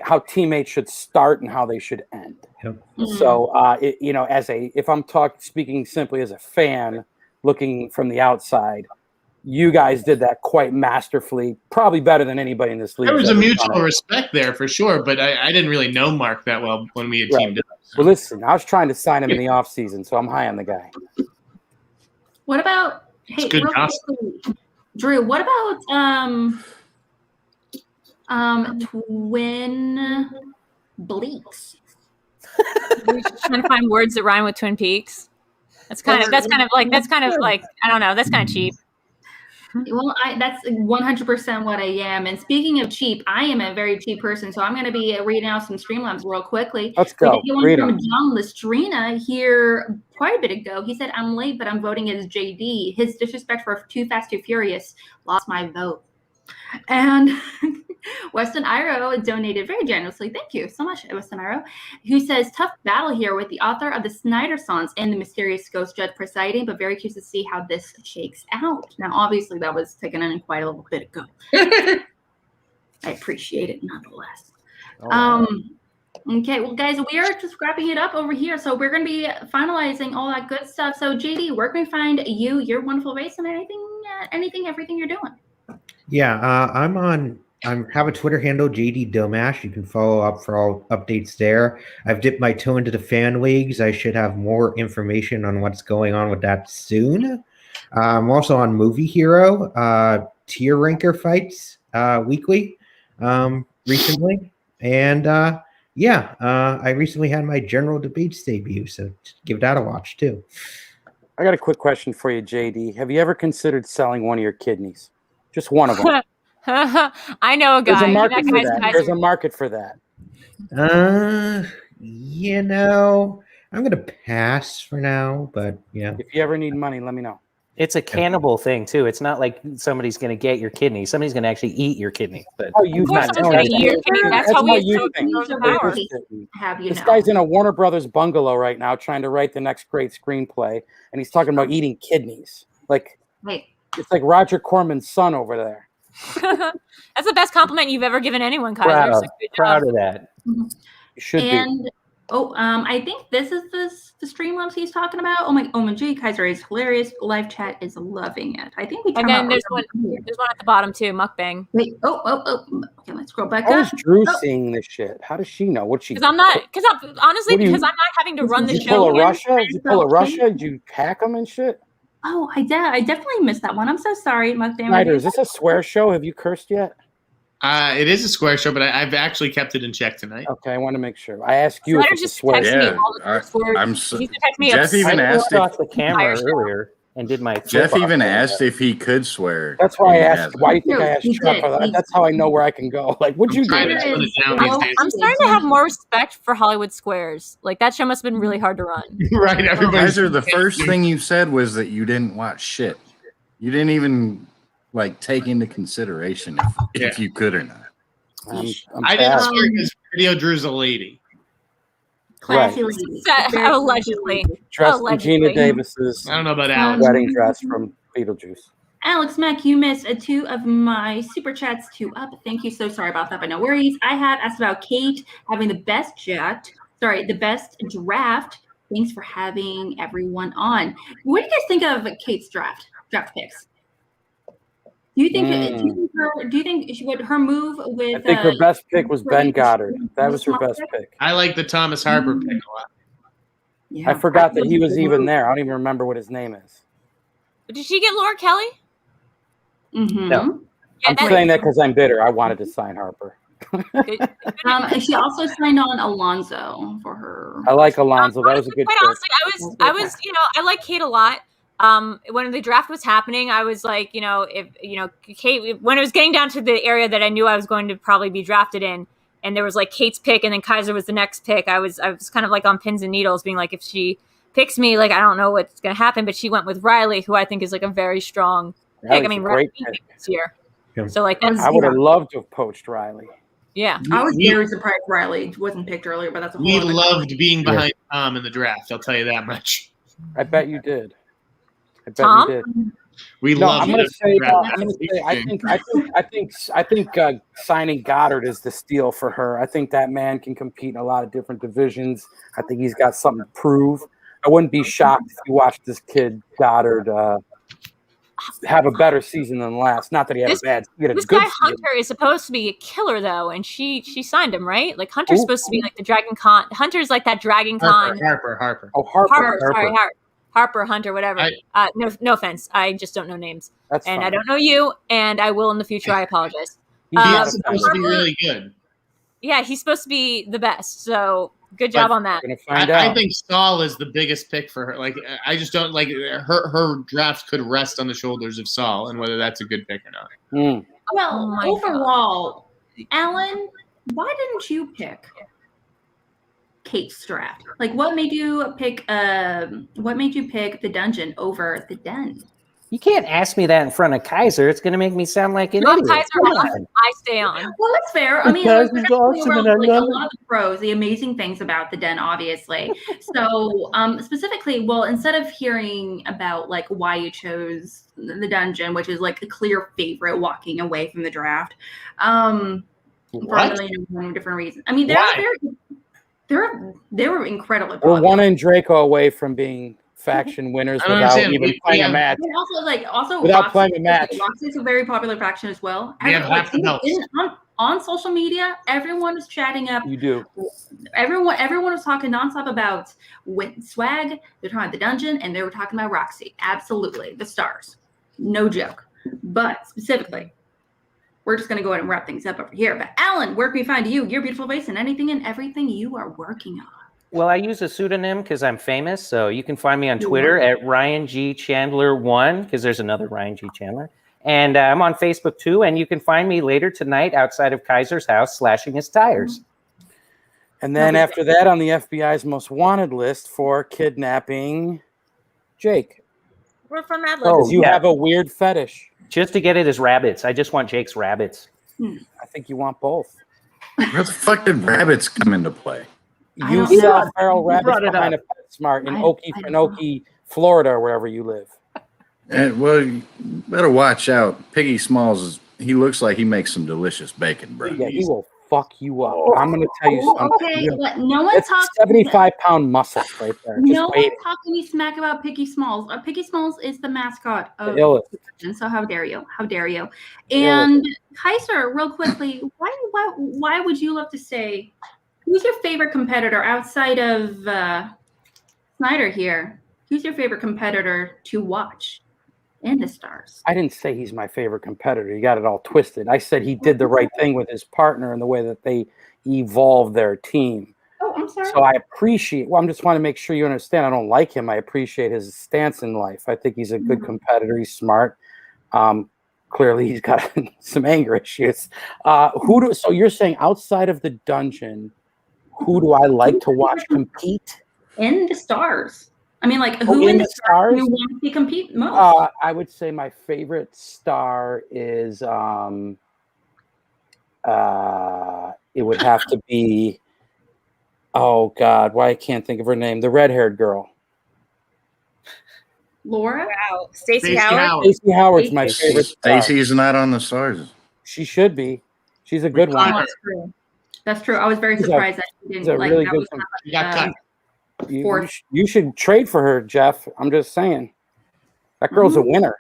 how teammates should start and how they should end. Yep. So, if I'm speaking simply as a fan looking from the outside, you guys did that quite masterfully, probably better than anybody in this league. There was a mutual respect there for sure, but I didn't really know Mark that well when we had teamed up. So. Well, listen, I was trying to sign him in the off season, so I'm high on the guy. What about Drew? What about Twin Bleaks? We're just trying to find words that rhyme with Twin Peaks. That's kind of like I don't know. That's kind of cheap. Well, that's 100% what I am. And speaking of cheap, I am a very cheap person, so I'm going to be reading out some Streamlabs real quickly. Let's go. Read them. John Lustrina here quite a bit ago. He said, "I'm late, but I'm voting as JD. His disrespect for Too Fast, Too Furious lost my vote." And Weston Iro donated very generously. Thank you so much, Weston Iro, who says, tough battle here with the author of the Sneider songs and the mysterious ghost judge presiding, but very curious to see how this shakes out. Now, obviously, that was taken in quite a little bit ago. I appreciate it nonetheless. Okay, well, guys, we are just wrapping it up over here. So we're going to be finalizing all that good stuff. So, JD, where can we find you, your wonderful race, and everything you're doing? Yeah, I have a Twitter handle, JD Domash. You can follow up for all updates there. I've dipped my toe into the fan leagues. I should have more information on what's going on with that soon. I'm also on Movie Hero, tier ranker fights weekly recently. And I recently had my general debates debut, so give that a watch too. I got a quick question for you, JD. Have you ever considered selling one of your kidneys? Just one of them. I know a guy. There's a market for That. There's a market for that. I'm gonna pass for now, but yeah. If you ever need money, let me know. It's a cannibal thing too. It's not like somebody's going to get your kidney. Somebody's going to actually eat your kidney. But Of course someone's going to eat your kidney. That's how we This guy's in a Warner Brothers bungalow right now trying to write the next great screenplay, and he's talking about eating kidneys. It's like Roger Corman's son over there. That's the best compliment you've ever given anyone, Kaiser. Proud of that. You should be. I think this is the Streamlabs he's talking about. OMG, Kaiser is hilarious. Live chat is loving it. I think we. And then there's one at the bottom too. Mukbang. Wait. Okay, let's scroll back How up. is Drew seeing this shit? How does she know what she? Because I'm not having to run the Did you show. pull a Russia? Did you pull a Russia? Did you hack them and shit? Oh, I definitely missed that one. I'm so sorry, Mukbang. Sneider, is this a swear show? Have you cursed yet? It is a square show, but I've actually kept it in check tonight. Okay, I want to make sure. I asked you if it's a swear. Jeff even asked the camera earlier and did my. Jeff even asked if he could swear. That's why I asked. Why do you think I asked Chuck for that? That's how I know where I can go. Like, what'd you do? I'm starting to have more respect for Hollywood Squares. Like that show must have been really hard to run. Right, Kaiser, the first thing you said was that you didn't watch shit. You didn't even take into consideration if you could or not. I didn't swear because Video Drew's a lady. Classy lady. Allegedly. Dressed in Gina Davis's I don't know about Alex. wedding dress from Beetlejuice. Alex Mack, you missed 2 of my super chats 2 up. Thank you. So sorry about that, but no worries. I have asked about Kate having the best draft. Thanks for having everyone on. What do you guys think of Kate's draft picks? Do you think her move with? I think her best pick was Ben Goddard. That was her best pick. I like the Thomas Harper pick a lot. Yeah. I forgot that he was even there. I don't even remember what his name is. Did she get Laura Kelly? Mm-hmm. No. Yeah, I'm saying that because I'm bitter. I wanted to sign Harper. She also signed on Alonzo for her. I like Alonzo. That was a good pick. Honestly, I was, I like Kate a lot. When the draft was happening, I was like, Kate, when it was getting down to the area that I knew I was going to probably be drafted in, and there was like Kate's pick, and then Kaiser was the next pick. I was kind of like on pins and needles, being like, if she picks me, like I don't know what's going to happen. But she went with Riley, who I think is like a very strong pick. I mean, Riley this year, so like that's, I would have loved to have poached Riley. Yeah, I was very surprised Riley wasn't picked earlier, but that's a whole we loved being behind Tom in the draft. I'll tell you that much. I bet you did. I bet Tom? you did. I'm going to say. I think signing Goddard is the steal for her. I think that man can compete in a lot of different divisions. I think he's got something to prove. I wouldn't be shocked if you watched this kid Goddard have a better season than last. Not that he had a bad. This guy Hunter is supposed to be a killer though, and she signed him, right? Like Hunter's supposed to be like the Dragon Con. Hunter's like that Dragon Con. Harper. Oh, Harper. Sorry, Harper, Hunter, whatever. No offense. I just don't know names. That's and fine. I don't know you, and I will in the future. I apologize. He's supposed to be really good. Yeah, he's supposed to be the best. So good job on that. I think Saul is the biggest pick for her. Like, I just don't like her draft could rest on the shoulders of Saul, and whether that's a good pick or not. Well, overall, Alan, why didn't you pick Kate's draft? Like, what made you pick the dungeon over the den? You can't ask me that in front of Kaiser. It's going to make me sound like an If idiot. Kaiser Come off, on. I stay on. Well, that's fair. I mean, Because we're he's definitely awesome around, and I like, a love lot of the pros, the amazing things about the den, obviously. So, specifically, well, instead of hearing about like why you chose the dungeon, which is like a clear favorite walking away from the draft, for a What? million and one different reasons. I mean, Why? they were incredibly We're popular. one in Draco away from being faction winners I don't without understand. even We playing a have- match. And also Without Roxy, playing a match. Roxy's a very popular faction as well. We have half the belts. On social media, everyone was chatting up. You do. Everyone was talking nonstop about swag. They're talking about the dungeon, and they were talking about Roxy. Absolutely, the stars, no joke. But specifically, we're just going to go ahead and wrap things up over here. But Alan, where can we find you, your beautiful face, and anything and everything you are working on? Well, I use a pseudonym because I'm famous. So you can find me on Twitter at Ryan G. Chandler1 because there's another Ryan G. Chandler. And I'm on Facebook too. And you can find me later tonight outside of Kaiser's house slashing his tires. And then after that, on the FBI's most wanted list for kidnapping Jake. We're from that Because list. you have a weird fetish. Just to get it as rabbits. I just want Jake's rabbits. I think you want both. Where the fuck did rabbits come into play? I You don't sell know. feral You rabbits brought it behind up. a PetSmart in I don't know. Okefenokee, Florida, or wherever you live. And, well, you better watch out. Piggy Smalls, he looks like he makes some delicious bacon, bro. Yeah, he will fuck you up. I'm going to tell you something. Okay, but no one That's talks. 75-pound muscle right there. Just No waiting. one's talking me smack about Picky Smalls. Picky Smalls is the mascot of The illest. the dungeon, so how dare you? How dare you? The And Kaiser, real quickly, why would you love to say who's your favorite competitor outside of Sneider here? Who's your favorite competitor to watch in the stars? I didn't say he's my favorite competitor. You got it all twisted. I said he did the right thing with his partner in the way that they evolved their team. Oh, I'm sorry. So I appreciate. Well, I'm just want to make sure you understand. I don't like him. I appreciate his stance in life. I think he's a good competitor. He's smart. Clearly, he's got some anger issues. So you're saying outside of the dungeon, who do I like to watch compete? In the stars. I mean, like, who in the stars do you want to see compete most? I would say my favorite star is it would have to be, oh God, why I can't think of her name. The red-haired girl. Laura? Wow. Stacey Howard. Stacey Howard's my favorite star. Stacy's not on the stars. She should be. She's a good one. That's true. That's true. I was very surprised that she She's a didn't like really that. good Was one. You got cut. You should trade for her, Jeff. I'm just saying. That girl's a winner.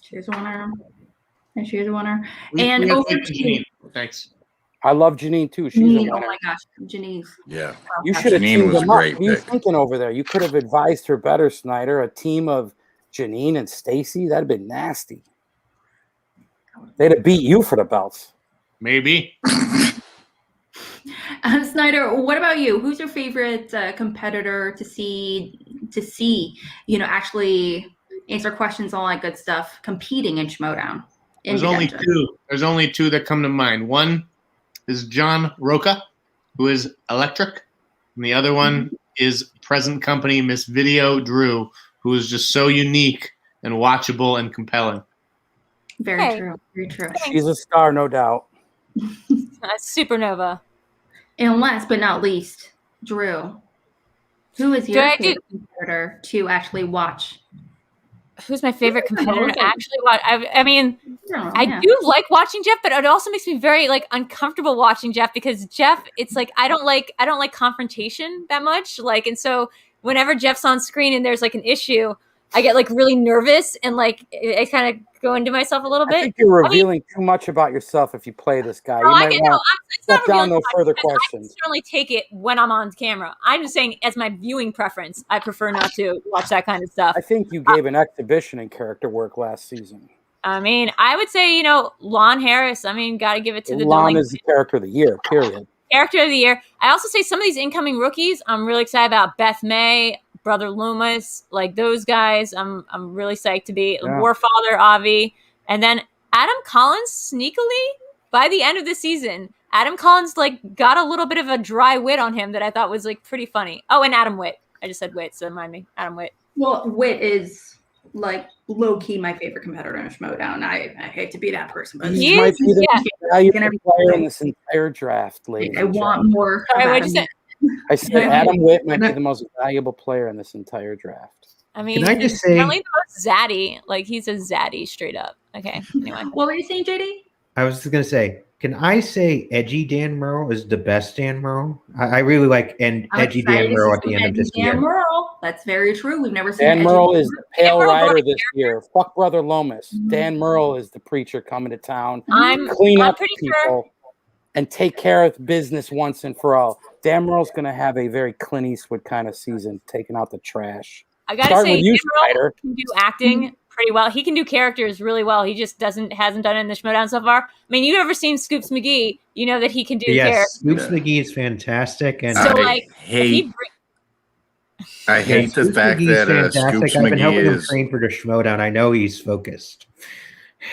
She's a winner. And she is a winner. We And have over to to Janine. Thanks. I love Janine too. She's a Janine. Oh winner. my gosh, Janine. Yeah. You should have Janine teamed was a them up. great What are you pick. thinking over there? You could have advised her better, Sneider. A team of Janine and Stacy, that'd have been nasty. They'd have beat you for the belts. Maybe. Sneider, what about you? Who's your favorite competitor to see? Actually answer questions, all that good stuff. Competing in Schmoedown. There's only two. There's only two that come to mind. One is John Roca, who is electric, and the other one is present company Miss Video Drew, who is just so unique and watchable and compelling. Very true. Very true. She's a star, no doubt. Supernova. And last but not least, Drew. Who is your favorite competitor to actually watch? Who's my favorite competitor to actually watch? I mean, Yeah. I do like watching Jeff, but it also makes me very uncomfortable watching Jeff because Jeff, it's like I don't like confrontation that much. And so whenever Jeff's on screen and there's an issue, I get really nervous and I kind of go into myself a little bit. I think you're revealing too much about yourself if you play this guy. You might want to step down no further questions. I certainly take it when I'm on camera. I'm just saying, as my viewing preference, I prefer not to watch that kind of stuff. I think you gave an exhibition in character work last season. I mean, I would say, Lon Harris. I mean, got to give it to the Lon is the character of the year, period. Character of the year. I also say some of these incoming rookies, I'm really excited about. Beth May, Brother Loomis, those guys. I'm really psyched to be. Yeah. Warfather, Avi. And then Adam Collins, sneakily, by the end of the season, Adam Collins got a little bit of a dry wit on him that I thought was pretty funny. Oh, and Adam Witt. I just said Witt, so remind me. Adam Witt. Well, Witt is like low key my favorite competitor in Schmoedown. I hate to be that person, but He might be the valuable Gonna be- player in this entire draft, ladies. I and want gentlemen. more. Sorry, of what'd you Adam. say? I said Adam Witt might be the most valuable player in this entire draft. I mean, Can I just he's say- really the most zaddy. Like, he's a zaddy straight up. Okay, anyway. What were you saying, JD? I was just gonna say, can I say edgy Dan Murrow is the best Dan Murrow? I really like I'm edgy excited Dan to Murrow see at the some end of edgy this Dan year. Murrow. That's very true. We've never seen Dan edgy Murrow Dan is the pale Murrow rider brought this year. Fuck Brother Lomas. Dan Murrow is the preacher coming to town. I'm Clean up pretty people sure. and take care of business once and for all. Dan Murrow's going to have a very Clint Eastwood kind of season, taking out the trash. I gotta Starting say, with you, Dan Murrow Sneider. can do acting pretty well. He can do characters really well. He just hasn't done it in the Schmoedown so far. I mean, you've ever seen Scoops McGee? You know that he can do Yes, characters. Scoops McGee is fantastic, and So, I like, if he hate the Scoops fact McGee's that Scoops I've been helping McGee him is. train for the Schmoedown. I know he's focused.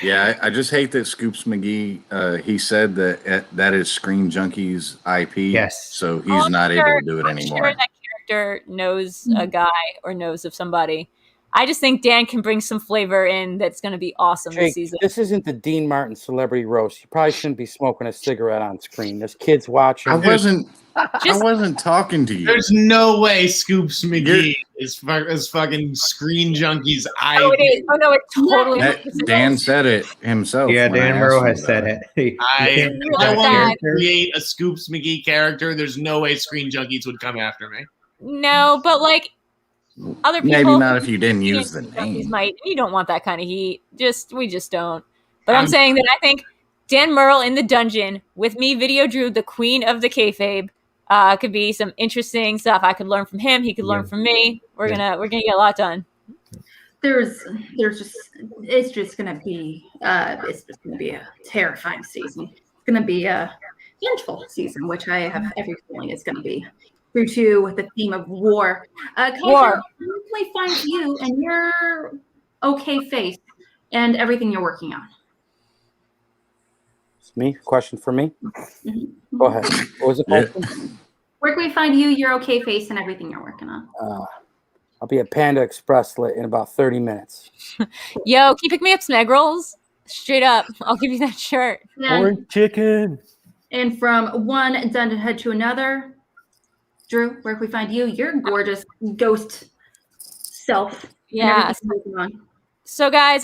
Yeah, I just hate that Scoops McGee. He said that is Screen Junkie's IP. Yes. So he's I'm not sure- able to do it I'm anymore. sure that character knows a guy or knows of somebody. I just think Dan can bring some flavor in that's going to be awesome this Jake, season. this isn't the Dean Martin celebrity roast. You probably shouldn't be smoking a cigarette on screen. There's kids watching. I wasn't Just- talking to you. There's no way Scoops McGee is fucking Screen Junkies. Oh, it is. Oh, no, it totally Dan said it himself. Yeah, when I Dan asked Murrow him has about said it. it. If I really wanted sad. to create a Scoops McGee character, there's no way Screen Junkies would come after me. No, but like other people. Maybe not if you didn't use the Junkies name. might. You don't want that kind of heat. We just don't. But I'm saying that I think Dan Murrell in the dungeon with me, Video Drew, the queen of the kayfabe, could be some interesting stuff. I could learn from him. He could learn from me. We're gonna get a lot done. It's just gonna be a terrifying season. It's gonna be a vengeful season, which I have every feeling it's gonna be. Due to the theme of war. Kaiser, War. where can we find you and your okay face and everything you're working on? It's me? Question for me? Mhm. Go ahead. What was the Yeah. question? Where can we find you, your okay face, and everything you're working on? I'll be at Panda Express in about 30 minutes. Yo, can you pick me up some egg rolls? Straight up, I'll give you that shirt. And, chicken. and from one dungeon head to another, Drew, where can we find you, your gorgeous ghost self? and Yeah. everything you're working on? So guys,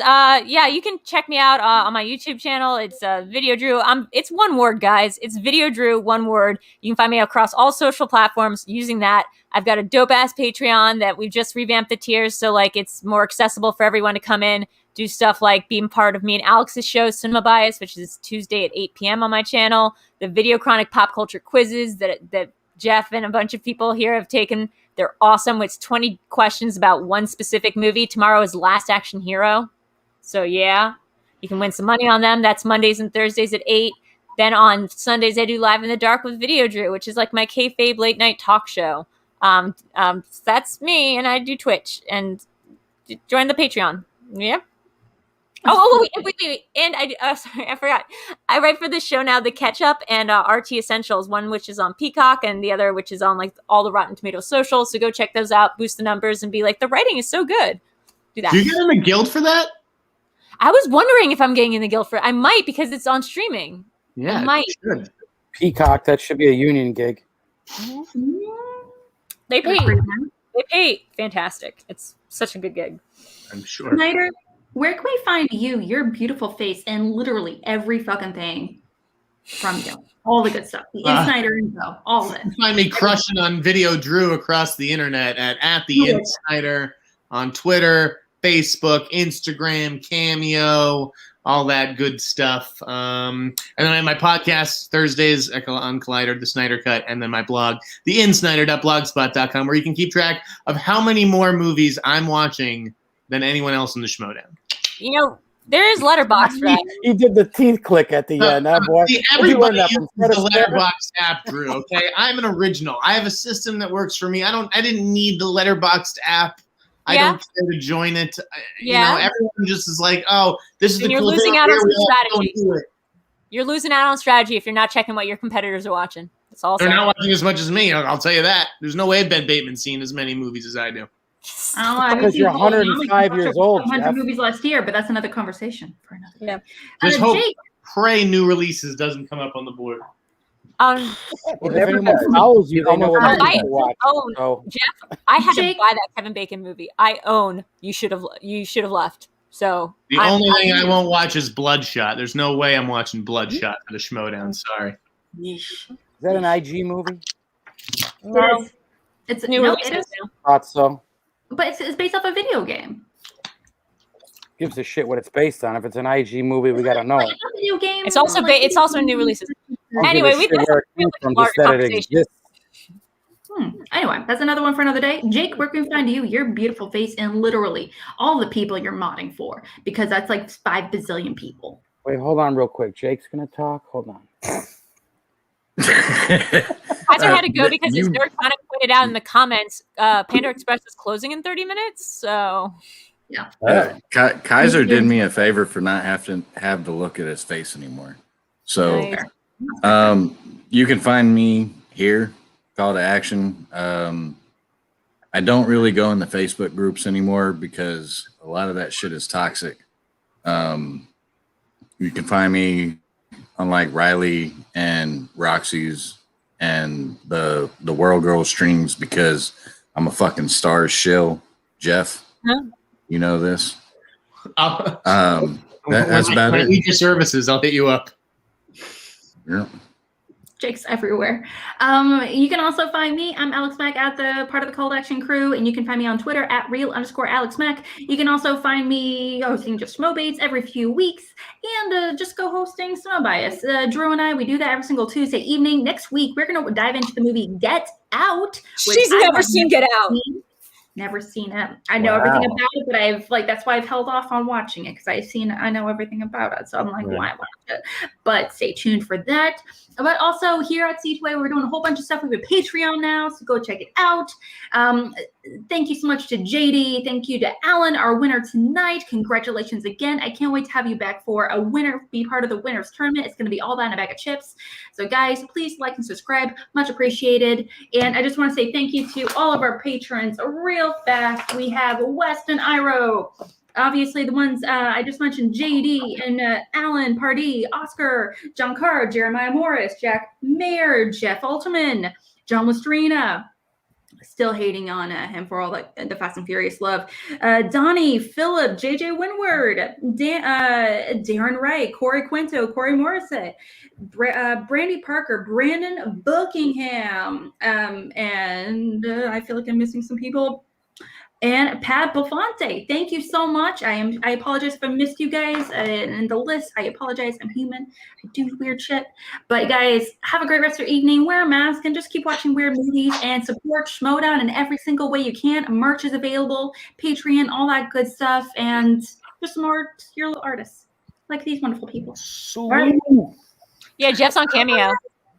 you can check me out on my YouTube channel. It's Video Drew. It's one word, guys. It's Video Drew, one word. You can find me across all social platforms using that. I've got a dope ass Patreon that we've just revamped the tiers, so like it's more accessible for everyone to come in, do stuff like being part of me and Alex's show, Schmoebates, which is Tuesday at 8 p.m. on my channel. The Video Chronic pop culture quizzes that Jeff and a bunch of people here have taken. They're awesome. It's 20 questions about one specific movie. Tomorrow is Last Action Hero. So yeah, you can win some money on them. That's Mondays and Thursdays at 8. Then on Sundays, I do Live in the Dark with Video Drew, which is like my kayfabe late night talk show. That's me, and I do Twitch. And join the Patreon. Yeah. Wait. And sorry, I forgot. I write for this show now, The Catch Up and RT Essentials, one which is on Peacock and the other which is on like all the Rotten Tomatoes socials. So go check those out, boost the numbers, and be like, the writing is so good. Do that. Do you get in the guild for that? I was wondering if I'm getting in the guild for it. I might because it's on streaming. Yeah, I might. good. Peacock, that should be a union gig. They pay fantastic. It's such a good gig. I'm sure. Sneider, where can we find you, your beautiful face, and literally every fucking thing from you? All the good stuff. The Sneider info, all of it. You can find me crushing on Video Drew across the internet at the Insider on Twitter, Facebook, Instagram, Cameo, all that good stuff. And then I have my podcast Thursdays on Collider, The Sneider Cut, and then my blog, theinsnider.blogspot.com, where you can keep track of how many more movies I'm watching than anyone else in the Schmoedown. You know, there is Letterboxd for that. He did the teeth click at the end. That boy. See, Where'd you learn everybody that uses from? the Letterboxd app, Drew. Okay, I'm an original. I have a system that works for me. I didn't need the Letterboxd app. I Yeah. don't care to join it. Yeah. Everyone just is like, oh, this is Then the you're cool losing thing. out on Here some we all go strategy. and do it. You're losing out on strategy if you're not checking what your competitors are watching. That's all. They're not watching as much as me. I'll tell you that. There's no way Ben Bateman's seen as many movies as I do. I don't know. I Because mean, you're people- I only 105 watched years old, 100 Jeff. movies last year, but that's another conversation for another day. Yeah. Just hope Jake, pray new releases doesn't come up on the board. If anyone follows you, they know what Oh, movies I to watch. own So Jeff. I had Jake- to buy that Kevin Bacon movie. I own. You should have left. So The only thing I won't watch is Bloodshot. There's no way I'm watching Bloodshot for the Schmoedown. Sorry. is that an IG movie? it is. It's new no, releases it is, now. Thought so. but it's based off a video game. Gives a shit what it's based on. If it's an IG movie, we gotta know. Like, a video game. It's also like, it's also new releases. Don't give Anyway, a we shit did where it came really from, large just that it conversation. exists. Anyway, that's another one for another day. Jake, where can we find you? Your beautiful face and literally all the people you're modding for, because that's like 5 bazillion people. Wait, hold on real quick. Jake's gonna talk. Hold on. Kaiser had to go because his nerd kind of pointed out in the comments. Panda Express is closing in 30 minutes. So Kaiser did me a favor for not having to have to look at his face anymore. So Nice. you can find me here, Call to Action. I don't really go in the Facebook groups anymore because a lot of that shit is toxic. You can find me on like Riley and Roxy's and the World Girl streams because I'm a fucking star shill. Jeff, you know this. That's about when I it. need your services, I'll hit you up. Yeah. Jake's everywhere. You can also find me. I'm Alex Mack at the part of the Call to Action crew, and you can find me on Twitter at real_Alex Mack. You can also find me hosting just Schmoebates every few weeks, and just co-hosting Schmoebates. Drew and I, we do that every single Tuesday evening. Next week, we're gonna dive into the movie Get Out. which She's I never have seen Get Out. Never seen it. I know everything about it, but that's why I've held off on watching it, because I know everything about it. So I'm like, why watch it? But stay tuned for that. But also here at C2A, we're doing a whole bunch of stuff. We have a Patreon now, so go check it out. Thank you so much to JD. Thank you to Alan, our winner tonight. Congratulations again. I can't wait to have you back for a winner, be part of the winners tournament. It's going to be all that in a bag of chips. So guys, please like and subscribe. Much appreciated. And I just want to say thank you to all of our patrons real fast. We have Weston Iro. Obviously, the ones I just mentioned, JD and Alan, Pardee, Oscar, John Carr, Jeremiah Morris, Jack Mayer, Jeff Altman, John Listrina. Still hating on him for all the Fast and Furious love. Donnie, Philip, JJ Winward, Darren Wright, Corey Quinto, Corey Morissette, Brandy Parker, Brandon Buckingham, and I feel like I'm missing some people. And Pat Bofante, thank you so much. I apologize if I missed you guys and the list. I apologize. I'm human. I do weird shit. But guys, have a great rest of your evening. Wear a mask and just keep watching weird movies and support Schmoedown in every single way you can. Merch is available, Patreon, all that good stuff, and just more your little artists like these wonderful people. Yeah, Jeff's on Cameo.